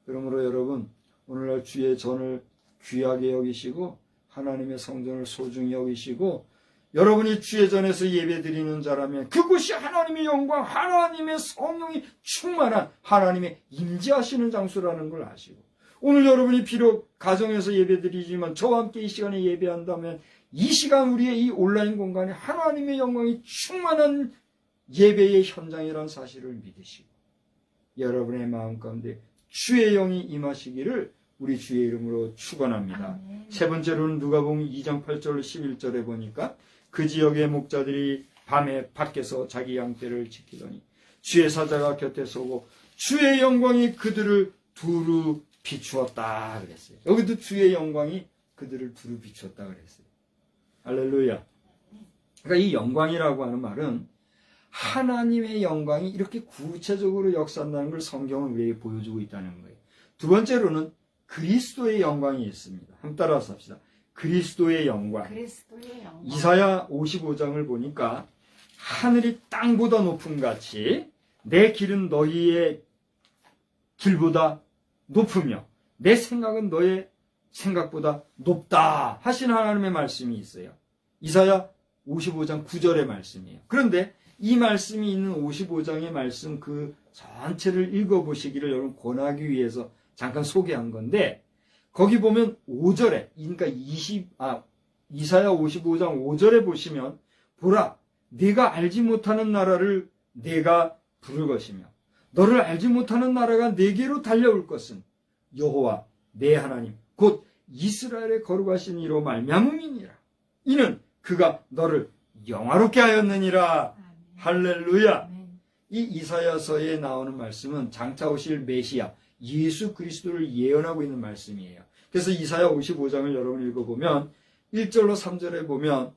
그러므로 여러분 오늘날 주의 전을 귀하게 여기시고 하나님의 성전을 소중히 여기시고 여러분이 주의 전에서 예배드리는 자라면 그곳이 하나님의 영광, 하나님의 성령이 충만한 하나님의 임재하시는 장소라는 걸 아시고, 오늘 여러분이 비록 가정에서 예배드리지만 저와 함께 이 시간에 예배한다면 이 시간 우리의 이 온라인 공간에 하나님의 영광이 충만한 예배의 현장이라는 사실을 믿으시고 여러분의 마음 가운데 주의 영이 임하시기를 우리 주의 이름으로 축원합니다. 아멘. 세 번째로는 누가복음 2장 8절 11절에 보니까 그 지역의 목자들이 밤에 밖에서 자기 양떼를 지키더니 주의 사자가 곁에 서고 주의 영광이 그들을 두루 비추었다 그랬어요. 여기도 주의 영광이 그들을 두루 비추었다 그랬어요. 할렐루야. 그러니까 이 영광이라고 하는 말은 하나님의 영광이 이렇게 구체적으로 역사한다는 걸 성경은 우리에게 보여주고 있다는 거예요. 두 번째로는 그리스도의 영광이 있습니다. 한번 따라서 합시다. 그리스도의 영광. 그리스도의 영광. 이사야 55장을 보니까 하늘이 땅보다 높음 같이 내 길은 너희의 길보다 높으며 내 생각은 너의 생각보다 높다 하신 하나님의 말씀이 있어요. 이사야 55장 9절의 말씀이에요. 그런데 이 말씀이 있는 55장의 말씀 그 전체를 읽어보시기를 여러분 권하기 위해서 잠깐 소개한 건데, 거기 보면 5절에, 그러니까 이사야 55장 5절에 보시면 보라 네가 알지 못하는 나라를 내가 부를 것이며 너를 알지 못하는 나라가 내게로 달려올 것은 여호와 내 하나님 곧 이스라엘의 거룩하신 이로 말미암음이니라. 이는 그가 너를 영화롭게 하였느니라. 아멘. 할렐루야. 아멘. 이 이사야서에 나오는 말씀은 장차 오실 메시아 예수 그리스도를 예언하고 있는 말씀이에요. 그래서 이사야 55장을 여러분 읽어보면 1절로 3절에 보면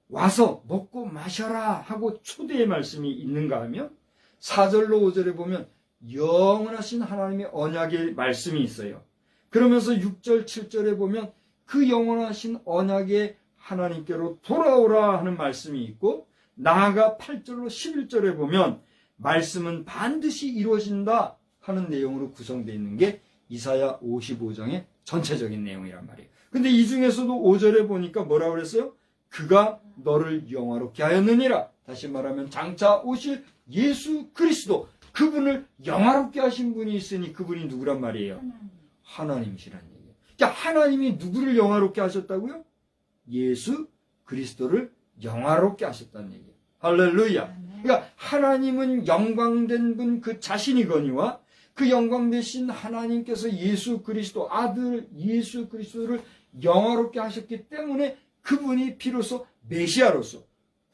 와서 먹고 마셔라 하고 초대의 말씀이 있는가 하면 4절로 5절에 보면 영원하신 하나님의 언약의 말씀이 있어요. 그러면서 6절 7절에 보면 그 영원하신 언약의 하나님께로 돌아오라 하는 말씀이 있고, 나아가 8절로 11절에 보면 말씀은 반드시 이루어진다 하는 내용으로 구성되어 있는 게 이사야 55장의 전체적인 내용이란 말이에요. 근데 이 중에서도 5절에 보니까 뭐라고 그랬어요? 그가 너를 영화롭게 하였느니라. 다시 말하면 장차 오실 예수 그리스도, 그분을 영화롭게 하신 분이 있으니 그분이 누구란 말이에요? 하나님이시란 얘기예요. 그러니까 하나님이 누구를 영화롭게 하셨다고요? 예수 그리스도를 영화롭게 하셨다는 얘기예요. 할렐루야. 그러니까 하나님은 영광된 분 그 자신이거니와 그 영광 되신 하나님께서 예수 그리스도 아들 예수 그리스도를 영화롭게 하셨기 때문에 그분이 비로소 메시아로서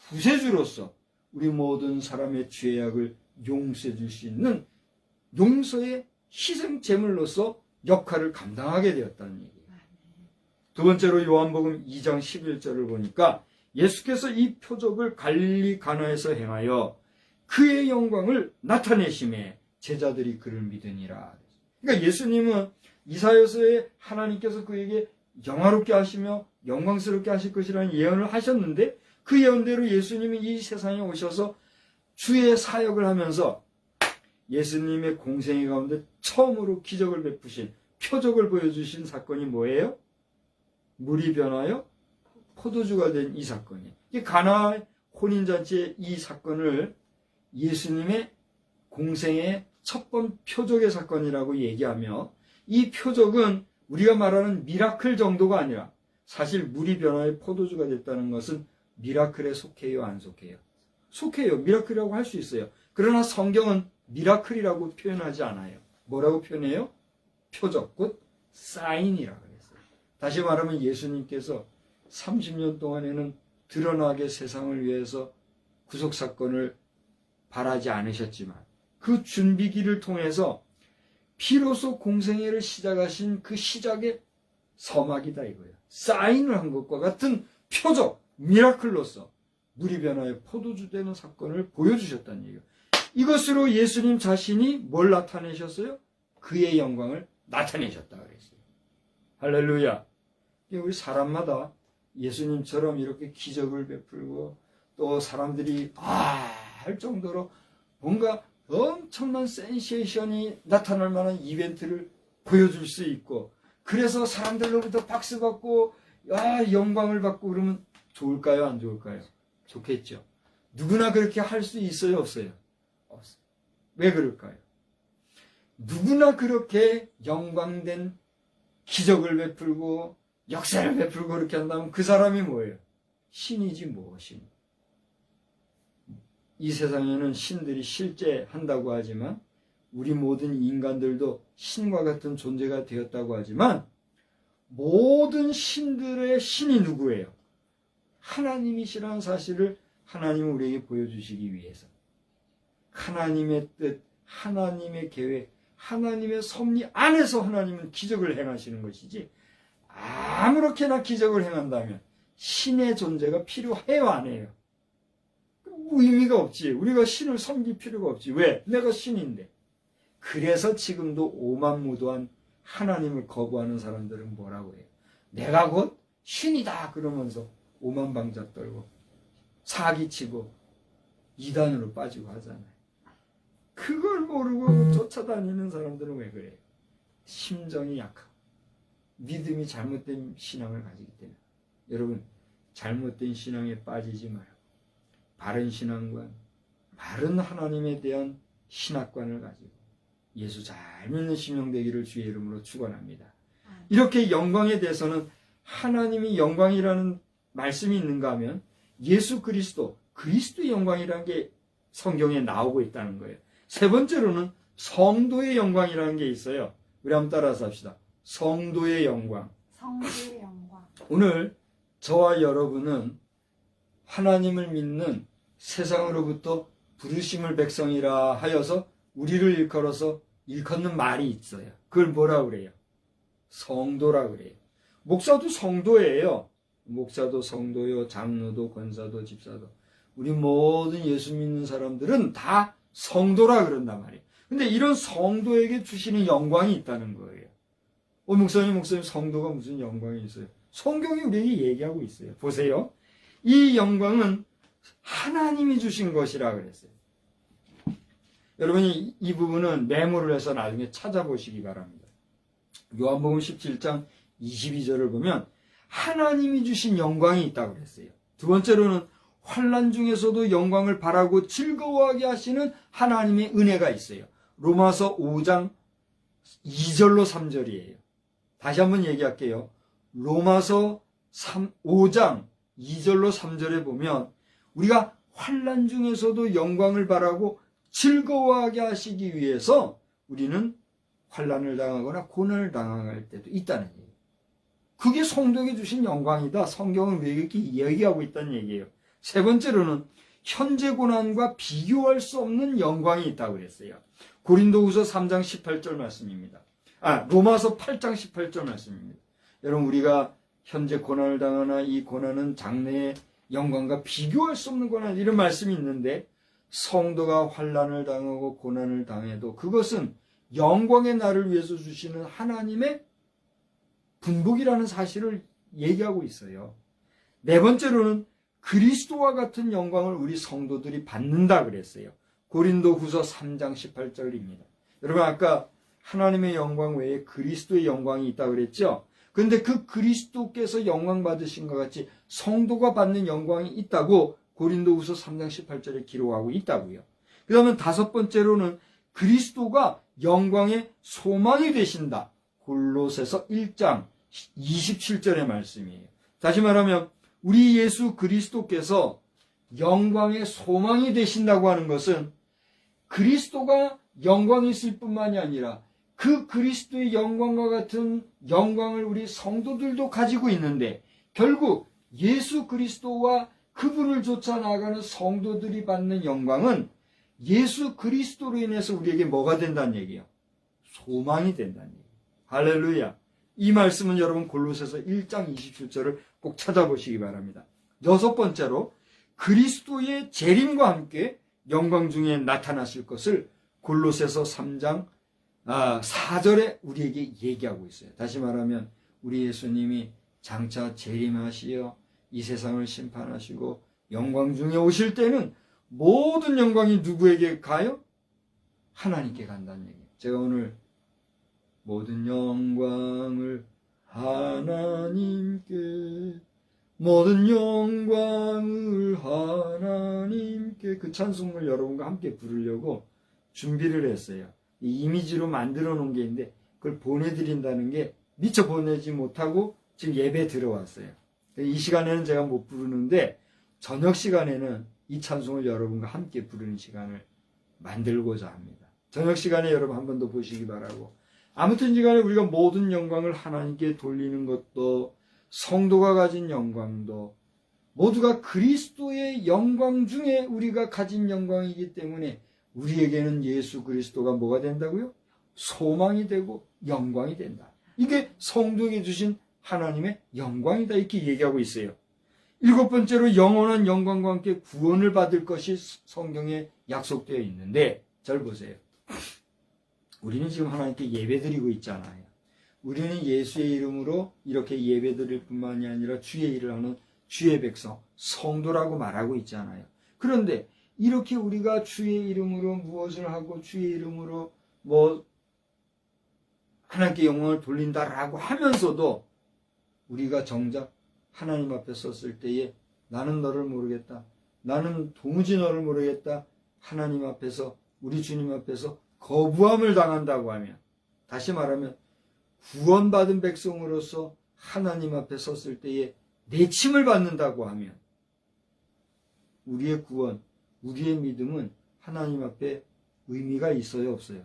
구세주로서 우리 모든 사람의 죄악을 용서해 줄 수 있는 용서의 희생 제물로서 역할을 감당하게 되었다는 얘기예요. 두 번째로 요한복음 2장 11절을 보니까 예수께서 이 표적을 갈릴리 가나에서 행하여 그의 영광을 나타내심에 제자들이 그를 믿으니라. 그러니까 예수님은 이사야서에 하나님께서 그에게 영화롭게 하시며 영광스럽게 하실 것이라는 예언을 하셨는데 그 예언대로 예수님이 이 세상에 오셔서 주의 사역을 하면서 예수님의 공생애 가운데 처음으로 기적을 베푸신 표적을 보여주신 사건이 뭐예요? 물이 변하여 포도주가 된 이 사건이에요. 이 가나 혼인잔치의 이 사건을 예수님의 공생의 첫 번 표적의 사건이라고 얘기하며 이 표적은 우리가 말하는 미라클 정도가 아니라 사실 물이 변하여 포도주가 됐다는 것은 미라클에 속해요, 안 속해요? 속해요. 미라클이라고 할 수 있어요. 그러나 성경은 미라클이라고 표현하지 않아요. 뭐라고 표현해요? 표적, 곧 사인이라고 그랬어요. 다시 말하면 예수님께서 30년 동안에는 드러나게 세상을 위해서 구속사건을 바라지 않으셨지만 그 준비기를 통해서 비로소 공생애를 시작하신 그 시작의 서막이다 이거예요. 사인을 한 것과 같은 표적, 미라클로서 물이 변하여 포도주 되는 사건을 보여주셨다는 얘기예요. 이것으로 예수님 자신이 뭘 나타내셨어요? 그의 영광을 나타내셨다 그랬어요. 할렐루야. 우리 사람마다 예수님처럼 이렇게 기적을 베풀고 또 사람들이 할 정도로 뭔가 엄청난 센세이션이 나타날 만한 이벤트를 보여줄 수 있고 그래서 사람들로부터 박수 받고 영광을 받고 그러면 좋을까요? 안 좋을까요? 좋겠죠. 누구나 그렇게 할 수 있어요? 없어요? 없어요. 왜 그럴까요? 누구나 그렇게 영광된 기적을 베풀고 역사를 베풀고 그렇게 한다면 그 사람이 뭐예요? 신이지 뭐 신. 이 세상에는 신들이 실제 한다고 하지만 우리 모든 인간들도 신과 같은 존재가 되었다고 하지만 모든 신들의 신이 누구예요? 하나님이시라는 사실을 하나님은 우리에게 보여주시기 위해서 하나님의 뜻, 하나님의 계획, 하나님의 섭리 안에서 하나님은 기적을 행하시는 것이지 아무렇게나 기적을 행한다면 신의 존재가 필요해요 안 해요? 의미가 없지. 우리가 신을 섬길 필요가 없지. 왜? 내가 신인데. 그래서 지금도 오만무도한 하나님을 거부하는 사람들은 뭐라고 해요? 내가 곧 신이다 그러면서 오만방자 떨고 사기치고 이단으로 빠지고 하잖아요. 그걸 모르고 쫓아다니는 사람들은 왜 그래요? 심정이 약하고 믿음이 잘못된 신앙을 가지기 때문에. 여러분 잘못된 신앙에 빠지지 말고 바른 신앙관, 바른 하나님에 대한 신학관을 가지고 예수 잘 믿는 심령되기를 주의 이름으로 축원합니다. 이렇게 영광에 대해서는 하나님이 영광이라는 말씀이 있는가 하면 예수 그리스도의 영광이라는 게 성경에 나오고 있다는 거예요. 세 번째로는 성도의 영광이라는 게 있어요. 우리 한번 따라서 합시다. 성도의 영광. 성도의 영광. 오늘 저와 여러분은 하나님을 믿는 세상으로부터 부르심을 백성이라 하여서 우리를 일컬어서 일컫는 말이 있어요. 그걸 뭐라 그래요? 성도라 그래요. 목사도 성도예요. 목사도 성도요, 장로도, 권사도, 집사도. 우리 모든 예수 믿는 사람들은 다 성도라 그런단 말이에요. 근데 이런 성도에게 주시는 영광이 있다는 거예요. 목사님, 성도가 무슨 영광이 있어요? 성경이 우리에게 얘기하고 있어요. 보세요. 이 영광은 하나님이 주신 것이라 그랬어요. 여러분이 이 부분은 메모를 해서 나중에 찾아보시기 바랍니다. 요한복음 17장 22절을 보면 하나님이 주신 영광이 있다고 그랬어요. 두 번째로는 환난 중에서도 영광을 바라고 즐거워하게 하시는 하나님의 은혜가 있어요. 로마서 5장 2절로 3절이에요. 다시 한번 얘기할게요. 로마서 5장 2절로 3절에 보면 우리가 환난 중에서도 영광을 바라고 즐거워하게 하시기 위해서 우리는 환난을 당하거나 고난을 당할 때도 있다는 얘기예요. 그게 성도에게 주신 영광이다. 성경은 왜 이렇게 이야기하고 있다는 얘기예요. 세 번째로는 현재 고난과 비교할 수 없는 영광이 있다고 그랬어요. 고린도후서 3장 18절 말씀입니다. 로마서 8장 18절 말씀입니다. 여러분, 우리가 현재 고난을 당하나 이 고난은 장래의 영광과 비교할 수 없는 고난, 이런 말씀이 있는데, 성도가 환난을 당하고 고난을 당해도 그것은 영광의 날을 위해서 주시는 하나님의 분복이라는 사실을 얘기하고 있어요. 네 번째로는 그리스도와 같은 영광을 우리 성도들이 받는다 그랬어요. 고린도후서 3장 18절입니다. 여러분, 아까 하나님의 영광 외에 그리스도의 영광이 있다고 그랬죠? 그런데 그 그리스도께서 영광 받으신 것 같이 성도가 받는 영광이 있다고 고린도후서 3장 18절에 기록하고 있다고요. 그 다음에 다섯 번째로는 그리스도가 영광의 소망이 되신다. 골로새서 1장 27절의 말씀이에요. 다시 말하면 우리 예수 그리스도께서 영광의 소망이 되신다고 하는 것은 그리스도가 영광이 있을 뿐만이 아니라 그 그리스도의 영광과 같은 영광을 우리 성도들도 가지고 있는데, 결국 예수 그리스도와 그분을 쫓아 나가는 성도들이 받는 영광은 예수 그리스도로 인해서 우리에게 뭐가 된다는 얘기예요? 소망이 된다는 얘기예요. 할렐루야. 이 말씀은 여러분 골로새서 1장 27절을 꼭 찾아보시기 바랍니다. 여섯 번째로 그리스도의 재림과 함께 영광 중에 나타나실 것을 골로새서 3장 4절에 우리에게 얘기하고 있어요. 다시 말하면 우리 예수님이 장차 재림하시어 이 세상을 심판하시고 영광 중에 오실 때는 모든 영광이 누구에게 가요? 하나님께 간다는 얘기예요. 제가 오늘 모든 영광을 하나님께, 모든 영광을 하나님께, 그 찬송을 여러분과 함께 부르려고 준비를 했어요. 이 이미지로 만들어 놓은 게 있는데 그걸 보내드린다는 게 미처 보내지 못하고 지금 예배 들어왔어요. 이 시간에는 제가 못 부르는데 저녁 시간에는 이 찬송을 여러분과 함께 부르는 시간을 만들고자 합니다. 저녁 시간에 여러분 한 번 더 보시기 바라고, 아무튼 시간에 우리가 모든 영광을 하나님께 돌리는 것도, 성도가 가진 영광도 모두가 그리스도의 영광 중에 우리가 가진 영광이기 때문에 우리에게는 예수 그리스도가 뭐가 된다고요? 소망이 되고 영광이 된다. 이게 성도에게 주신 하나님의 영광이다, 이렇게 얘기하고 있어요. 일곱 번째로 영원한 영광과 함께 구원을 받을 것이 성경에 약속되어 있는데, 잘 보세요. 우리는 지금 하나님께 예배드리고 있잖아요. 우리는 예수의 이름으로 이렇게 예배드릴 뿐만이 아니라 주의 일을 하는 주의 백성, 성도라고 말하고 있잖아요. 그런데 이렇게 우리가 주의 이름으로 무엇을 하고 주의 이름으로 하나님께 영광을 돌린다라고 하면서도 우리가 정작 하나님 앞에 섰을 때에 나는 너를 모르겠다, 나는 도무지 너를 모르겠다, 하나님 앞에서, 우리 주님 앞에서 거부함을 당한다고 하면, 다시 말하면 구원받은 백성으로서 하나님 앞에 섰을 때에 내침을 받는다고 하면 우리의 구원, 우리의 믿음은 하나님 앞에 의미가 있어요, 없어요?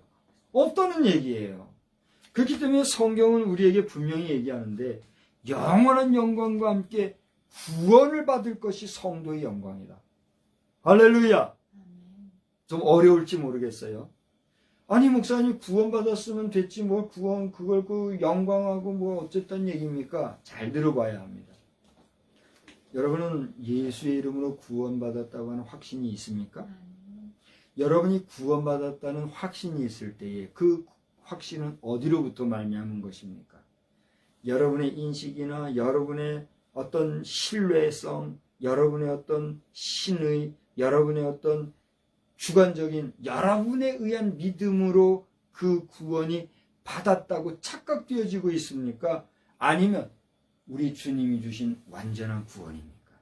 없다는 얘기예요. 그렇기 때문에 성경은 우리에게 분명히 얘기하는데 영원한 영광과 함께 구원을 받을 것이 성도의 영광이다. 할렐루야. 좀 어려울지 모르겠어요. 아니 목사님, 구원받았으면 됐지 뭐 구원 그걸 그 영광하고 뭐 어쨌든 얘기입니까? 잘 들어봐야 합니다. 여러분은 예수의 이름으로 구원받았다고 하는 확신이 있습니까? 여러분이 구원받았다는 확신이 있을 때에 그 확신은 어디로부터 말미암은 것입니까? 여러분의 인식이나 여러분의 어떤 신뢰성, 여러분의 어떤 신의, 여러분의 어떤 주관적인 여러분에 의한 믿음으로 그 구원이 받았다고 착각되어지고 있습니까? 아니면 우리 주님이 주신 완전한 구원입니까?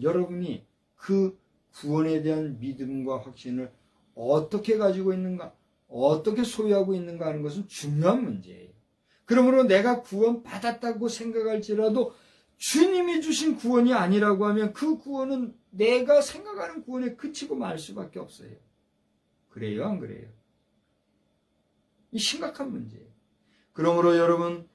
여러분이 그 구원에 대한 믿음과 확신을 어떻게 가지고 있는가, 어떻게 소유하고 있는가 하는 것은 중요한 문제예요. 그러므로 내가 구원 받았다고 생각할지라도 주님이 주신 구원이 아니라고 하면 그 구원은 내가 생각하는 구원에 그치고 말 수밖에 없어요. 그래요, 안 그래요? 이 심각한 문제예요. 그러므로 여러분,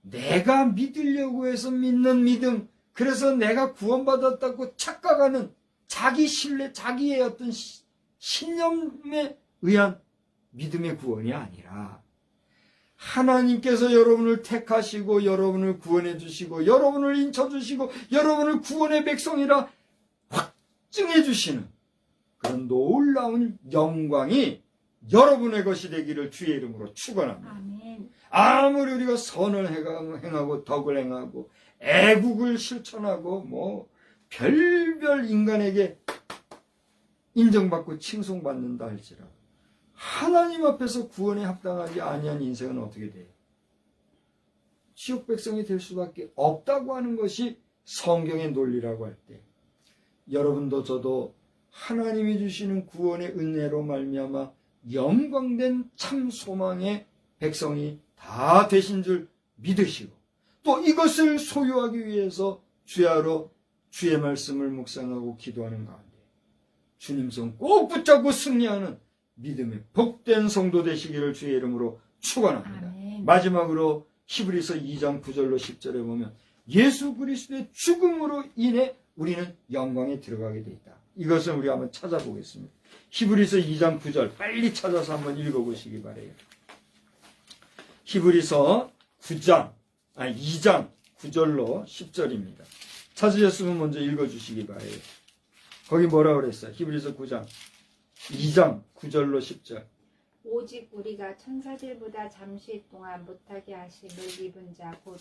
내가 믿으려고 해서 믿는 믿음, 그래서 내가 구원받았다고 착각하는 자기 신뢰, 자기의 어떤 신념에 의한 믿음의 구원이 아니라 하나님께서 여러분을 택하시고 여러분을 구원해 주시고 여러분을 인쳐 주시고 여러분을 구원의 백성이라 확증해 주시는 그런 놀라운 영광이 여러분의 것이 되기를 주의 이름으로 축원합니다. 아멘. 아무리 우리가 선을 행하고 덕을 행하고 애국을 실천하고 뭐 별별 인간에게 인정받고 칭송받는다 할지라도 하나님 앞에서 구원에 합당하지 아니한 인생은 어떻게 돼요? 지옥 백성이 될 수밖에 없다고 하는 것이 성경의 논리라고 할 때 여러분도 저도 하나님이 주시는 구원의 은혜로 말미암아 영광된 참 소망의 백성이 다 되신 줄 믿으시고 또 이것을 소유하기 위해서 주야로 주의 말씀을 묵상하고 기도하는 가운데 주님 손 꼭 붙잡고 승리하는 믿음의 복된 성도 되시기를 주의 이름으로 축원합니다. 아멘. 마지막으로 히브리서 2장 9절로 10절에 보면 예수 그리스도의 죽음으로 인해 우리는 영광에 들어가게 돼 있다. 이것을 우리 한번 찾아보겠습니다. 히브리서 2장 9절 빨리 찾아서 한번 읽어보시기 바래요. 히브리서 2장 9절로 10절입니다. 찾으셨으면 먼저 읽어주시기 바래요. 거기 뭐라 그랬어요? 히브리서 9장 2장 9절로 10절. 오직 우리가 천사들보다 잠시 동안 못하게 하심을 입은 자 곧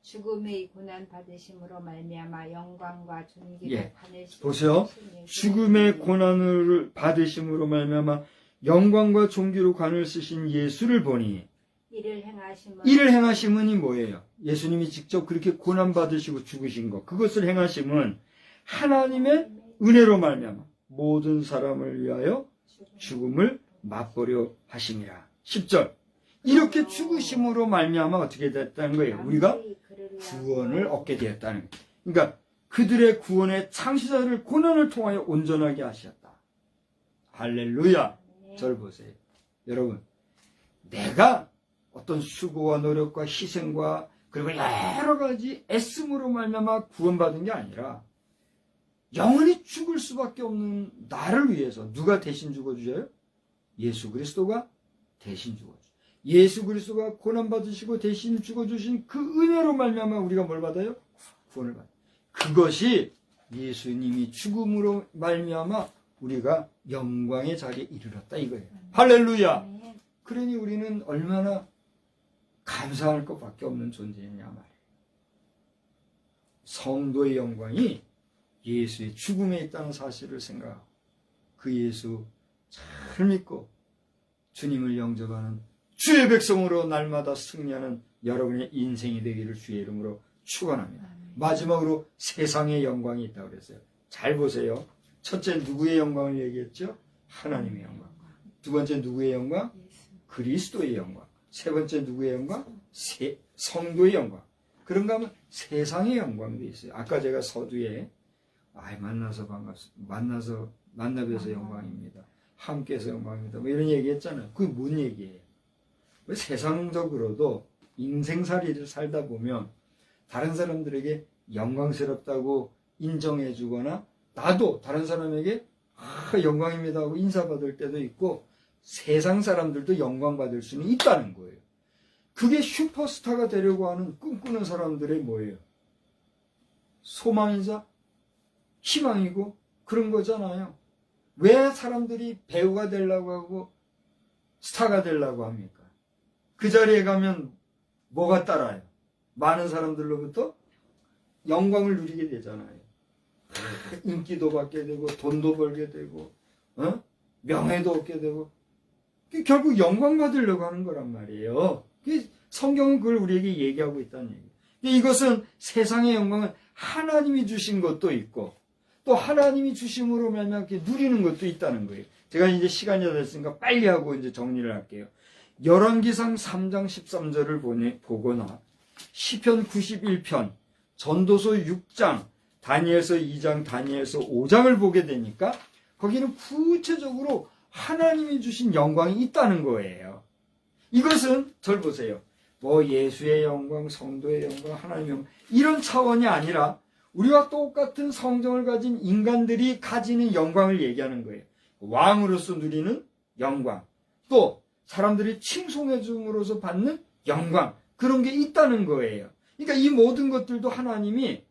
죽음의 고난 받으심으로 말미암아 영광과 존귀로 관을 보세요. 죽음의 고난을 받으심으로 말미암아 영광과 존귀로 관을 쓰신 예수를 보니 이를 행하심은이 뭐예요? 예수님이 직접 그렇게 고난 받으시고 죽으신 것, 그것을 행하심은 하나님의 은혜로 말미암아 모든 사람을 위하여 죽음을 맛보려 하심이라. 10절. 이렇게 죽으심으로 말미암아 어떻게 됐다는 거예요? 우리가 구원을 얻게 되었다는 거예요. 그러니까 그들의 구원의 창시자를 고난을 통하여 온전하게 하셨다. 할렐루야. 저를 보세요. 여러분, 내가 어떤 수고와 노력과 희생과 그리고 여러 가지 애씀으로 말미암아 구원받은 게 아니라 영원히 죽을 수밖에 없는 나를 위해서 누가 대신 죽어주셔요? 예수 그리스도가 대신 죽어주셔요. 예수 그리스도가 고난받으시고 대신 죽어주신 그 은혜로 말미암아 우리가 뭘 받아요? 구원을 받아요. 그것이 예수님이 죽음으로 말미암아 우리가 영광의 자리에 이르렀다 이거예요. 할렐루야. 그러니 우리는 얼마나 감사할 것밖에 없는 존재냐 말이에요. 성도의 영광이 예수의 죽음에 있다는 사실을 생각하고 그 예수 잘 믿고 주님을 영접하는 주의 백성으로 날마다 승리하는 여러분의 인생이 되기를 주의 이름으로 축원합니다. 마지막으로 세상의 영광이 있다고 그랬어요. 잘 보세요. 첫째 누구의 영광을 얘기했죠? 하나님의 영광. 두 번째 누구의 영광? 그리스도의 영광. 세 번째 누구의 영광? 성도의 영광. 그런가 하면 세상의 영광도 있어요. 아까 제가 서두에 만나서 반갑습니다. 만나뵈서 영광입니다. 함께해서 영광입니다. 뭐 이런 얘기 했잖아요. 그게 뭔 얘기예요? 세상적으로도 인생살이를 살다 보면 다른 사람들에게 영광스럽다고 인정해 주거나 나도 다른 사람에게 영광입니다 하고 인사받을 때도 있고 세상 사람들도 영광받을 수는 있다는 거예요. 그게 슈퍼스타가 되려고 하는 꿈꾸는 사람들의 뭐예요? 소망이자 희망이고 그런 거잖아요. 왜 사람들이 배우가 되려고 하고 스타가 되려고 합니까? 그 자리에 가면 뭐가 따라요? 많은 사람들로부터 영광을 누리게 되잖아요. 인기도 받게 되고 돈도 벌게 되고 명예도 얻게 되고 결국 영광 받으려고 하는 거란 말이에요. 성경은 그걸 우리에게 얘기하고 있다는 얘기예요. 이것은 세상의 영광은 하나님이 주신 것도 있고 또 하나님이 주심으로 말미암아 누리는 것도 있다는 거예요. 제가 이제 시간이 됐으니까 빨리 하고 이제 정리를 할게요. 열왕기상 3장 13절을 보거나 시편 91편 전도서 6장, 다니엘서 2장, 다니엘서 5장을 보게 되니까 거기는 구체적으로 하나님이 주신 영광이 있다는 거예요. 이것은 절 보세요. 뭐 예수의 영광, 성도의 영광, 하나님의 영광 이런 차원이 아니라 우리와 똑같은 성정을 가진 인간들이 가지는 영광을 얘기하는 거예요. 왕으로서 누리는 영광, 또 사람들이 칭송해 줌으로써 받는 영광, 그런 게 있다는 거예요. 그러니까 이 모든 것들도 하나님이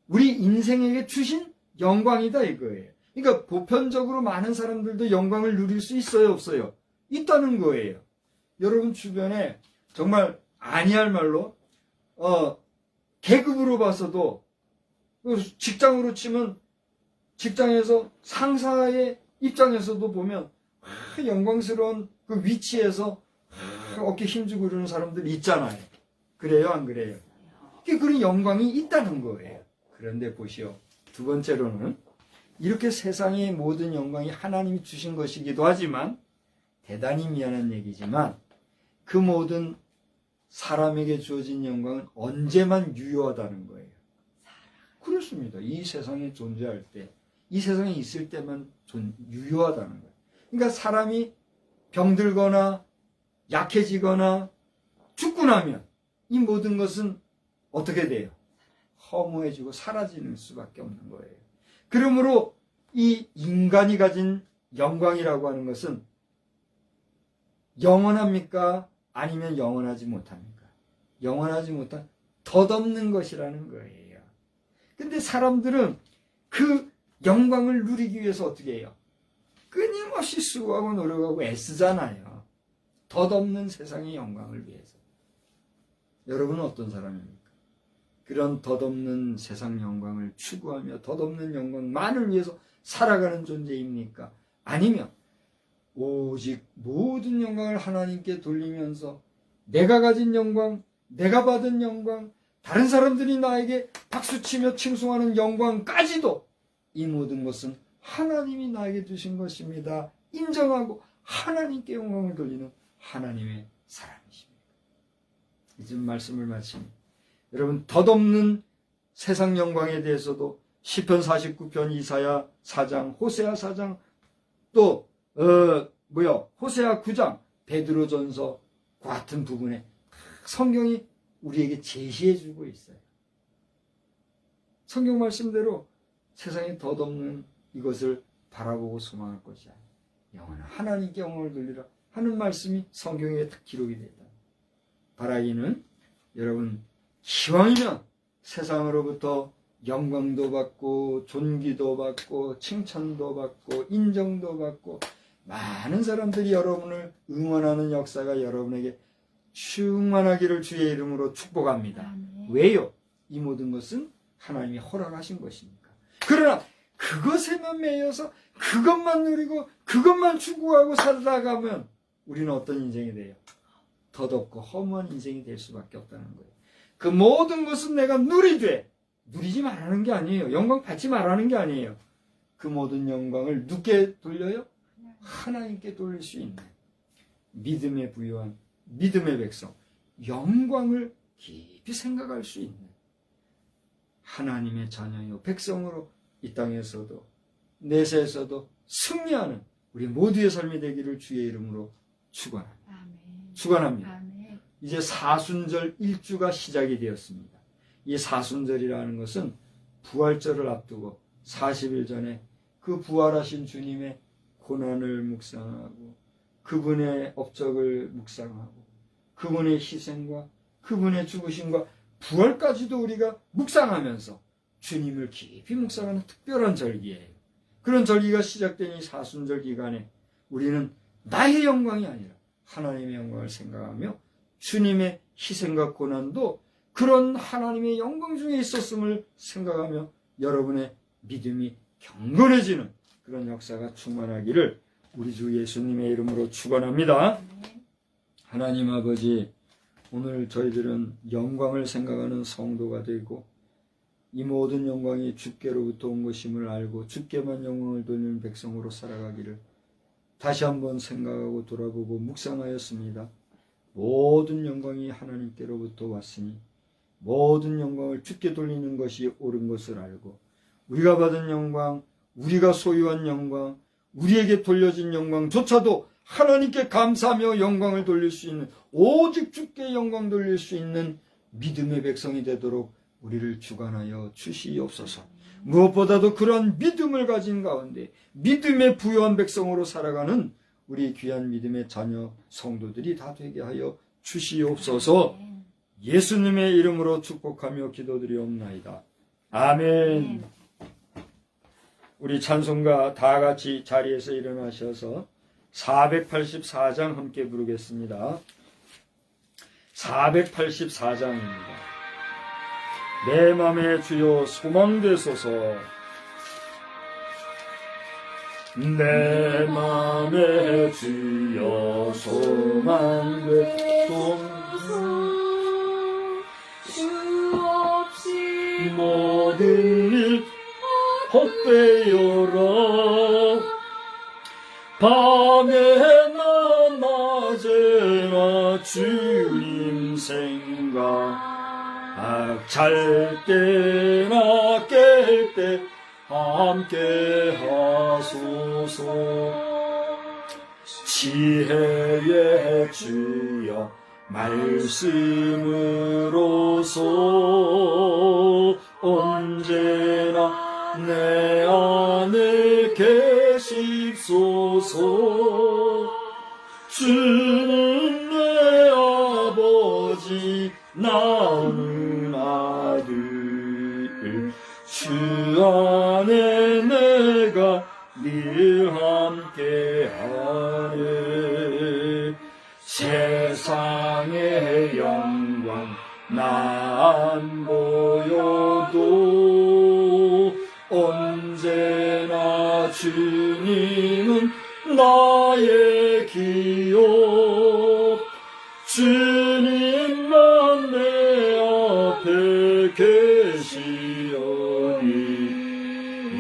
우리 인생에게 주신 영광이다 이거예요. 그러니까 보편적으로 많은 사람들도 영광을 누릴 수 있어요, 없어요? 있다는 거예요. 여러분 주변에 정말 아니할 말로 계급으로 봐서도 직장으로 치면 직장에서 상사의 입장에서도 보면 영광스러운 그 위치에서 어깨 힘주고 그러는 사람들 있잖아요. 그래요, 안 그래요? 그런 영광이 있다는 거예요. 그런데 보시오. 두 번째로는 이렇게 세상의 모든 영광이 하나님이 주신 것이기도 하지만 대단히 미안한 얘기지만 그 모든 사람에게 주어진 영광은 언제만 유효하다는 거예요. 그렇습니다. 이 세상에 존재할 때, 이 세상에 있을 때만 유효하다는 거예요. 그러니까 사람이 병들거나 약해지거나 죽고 나면 이 모든 것은 어떻게 돼요? 허무해지고 사라지는 수밖에 없는 거예요. 그러므로 이 인간이 가진 영광이라고 하는 것은 영원합니까? 아니면 영원하지 못합니까? 영원하지 못한 덧없는 것이라는 거예요. 근데 사람들은 그 영광을 누리기 위해서 어떻게 해요? 끊임없이 수고하고 노력하고 애쓰잖아요. 덧없는 세상의 영광을 위해서. 여러분은 어떤 사람입니까? 그런 덧없는 세상 영광을 추구하며 덧없는 영광만을 위해서 살아가는 존재입니까? 아니면 오직 모든 영광을 하나님께 돌리면서 내가 가진 영광, 내가 받은 영광, 다른 사람들이 나에게 박수치며 칭송하는 영광까지도 이 모든 것은 하나님이 나에게 주신 것입니다. 인정하고 하나님께 영광을 돌리는 하나님의 사람이십니다. 이쯤 말씀을 마칩니다. 여러분, 덧없는 세상 영광에 대해서도 시편 49편, 이사야 4장, 호세아 4장, 또 호세아 9장, 베드로전서 같은 부분에 성경이 우리에게 제시해주고 있어요. 성경 말씀대로 세상에 덧없는 이것을 바라보고 소망할 것이 아니에요. 영원한 하나님께 영광을 돌리라 하는 말씀이 성경에 딱 기록이 됐다. 바라기는 여러분 기왕이면 세상으로부터 영광도 받고 존귀도 받고 칭찬도 받고 인정도 받고 많은 사람들이 여러분을 응원하는 역사가 여러분에게 충만하기를 주의 이름으로 축복합니다. 왜요? 이 모든 것은 하나님이 허락하신 것이니까. 그러나 그것에만 매여서 그것만 누리고 그것만 추구하고 살다가면 우리는 어떤 인생이 돼요? 덧없고 허무한 인생이 될 수밖에 없다는 거예요. 그 모든 것은 내가 누리지 말라는 게 아니에요. 영광 받지 말라는 게 아니에요. 그 모든 영광을 누구께 돌려요? 하나님께 돌릴 수 있는 믿음에 부유한 믿음의 백성, 영광을 깊이 생각할 수 있는 하나님의 자녀요 백성으로 이 땅에서도 내세에서도 승리하는 우리 모두의 삶이 되기를 주의 이름으로 축원합니다. 이제 사순절 1주가 시작이 되었습니다. 이 사순절이라는 것은 부활절을 앞두고 40일 전에 그 부활하신 주님의 고난을 묵상하고 그분의 업적을 묵상하고 그분의 희생과 그분의 죽으심과 부활까지도 우리가 묵상하면서 주님을 깊이 묵상하는 특별한 절기예요. 그런 절기가 시작된 이 사순절 기간에 우리는 나의 영광이 아니라 하나님의 영광을 생각하며 주님의 희생과 고난도 그런 하나님의 영광 중에 있었음을 생각하며 여러분의 믿음이 경건해지는 그런 역사가 충만하기를 우리 주 예수님의 이름으로 축원합니다. 하나님 아버지, 오늘 저희들은 영광을 생각하는 성도가 되고 이 모든 영광이 주께로부터 온 것임을 알고 주께만 영광을 돌리는 백성으로 살아가기를 다시 한번 생각하고 돌아보고 묵상하였습니다. 모든 영광이 하나님께로부터 왔으니 모든 영광을 주께 돌리는 것이 옳은 것을 알고 우리가 받은 영광, 우리가 소유한 영광, 우리에게 돌려진 영광조차도 하나님께 감사하며 영광을 돌릴 수 있는, 오직 주께 영광 돌릴 수 있는 믿음의 백성이 되도록 우리를 주관하여 주시옵소서. 무엇보다도 그런 믿음을 가진 가운데 믿음의 부요한 백성으로 살아가는 우리 귀한 믿음의 자녀 성도들이 다 되게 하여 주시옵소서. 예수님의 이름으로 축복하며 기도드리옵나이다. 아멘. 우리 찬송가 다 같이 자리에서 일어나셔서 484장 함께 부르겠습니다. 484장입니다. 내 맘에 주여 소망되소서. 내 맘에 주여 소망되소서. 주 없이 모든 일 헛되어라. 밤에나 낮에나 주님 생각, 잘 때나 깰 때 함께 하소서. 지혜의 주여 말씀으로서 언제나 내 안에 계십소서. 주는 내 아버지 나는 아들, 주 안에 내가 늘 함께하네. 세상의 영광 나 안 보여도 언제나 주님은 나의 기업. 주님만 내 앞에 계시오니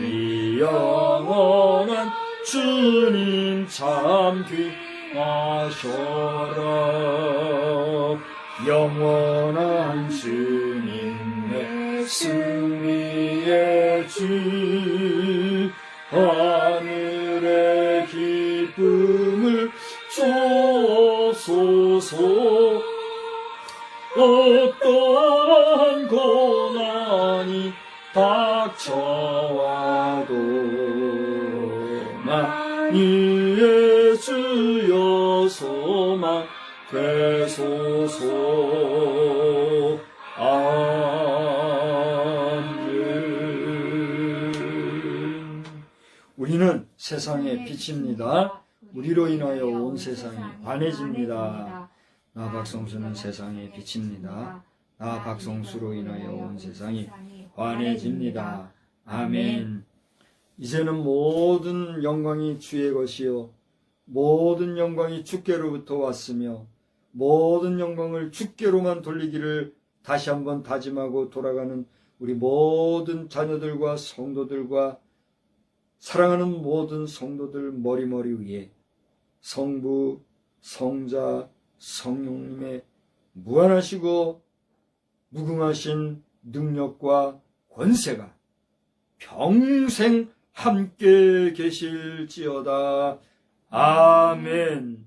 이 영원한 주님 참 귀하셔라. 영원한 주님 내 승리의 주, 하늘의 기쁨을 주옵소서. 어떠한 고난이 닥쳐와도 만유의 주여 소망 되소서. 아멘. 우리는 세상의 빛입니다. 우리로 인하여 온 세상이 환해집니다. 나 박성수는 세상의 빛입니다. 나 박성수로 인하여 온 세상이 환해집니다. 아멘. 이제는 모든 영광이 주의 것이요 모든 영광이 주께로부터 왔으며 모든 영광을 주께로만 돌리기를 다시 한번 다짐하고 돌아가는 우리 모든 자녀들과 성도들과 사랑하는 모든 성도들 머리머리 위에 성부, 성자, 성령님의 무한하시고 무궁하신 능력과 권세가 평생 함께 계실지어다. 아멘.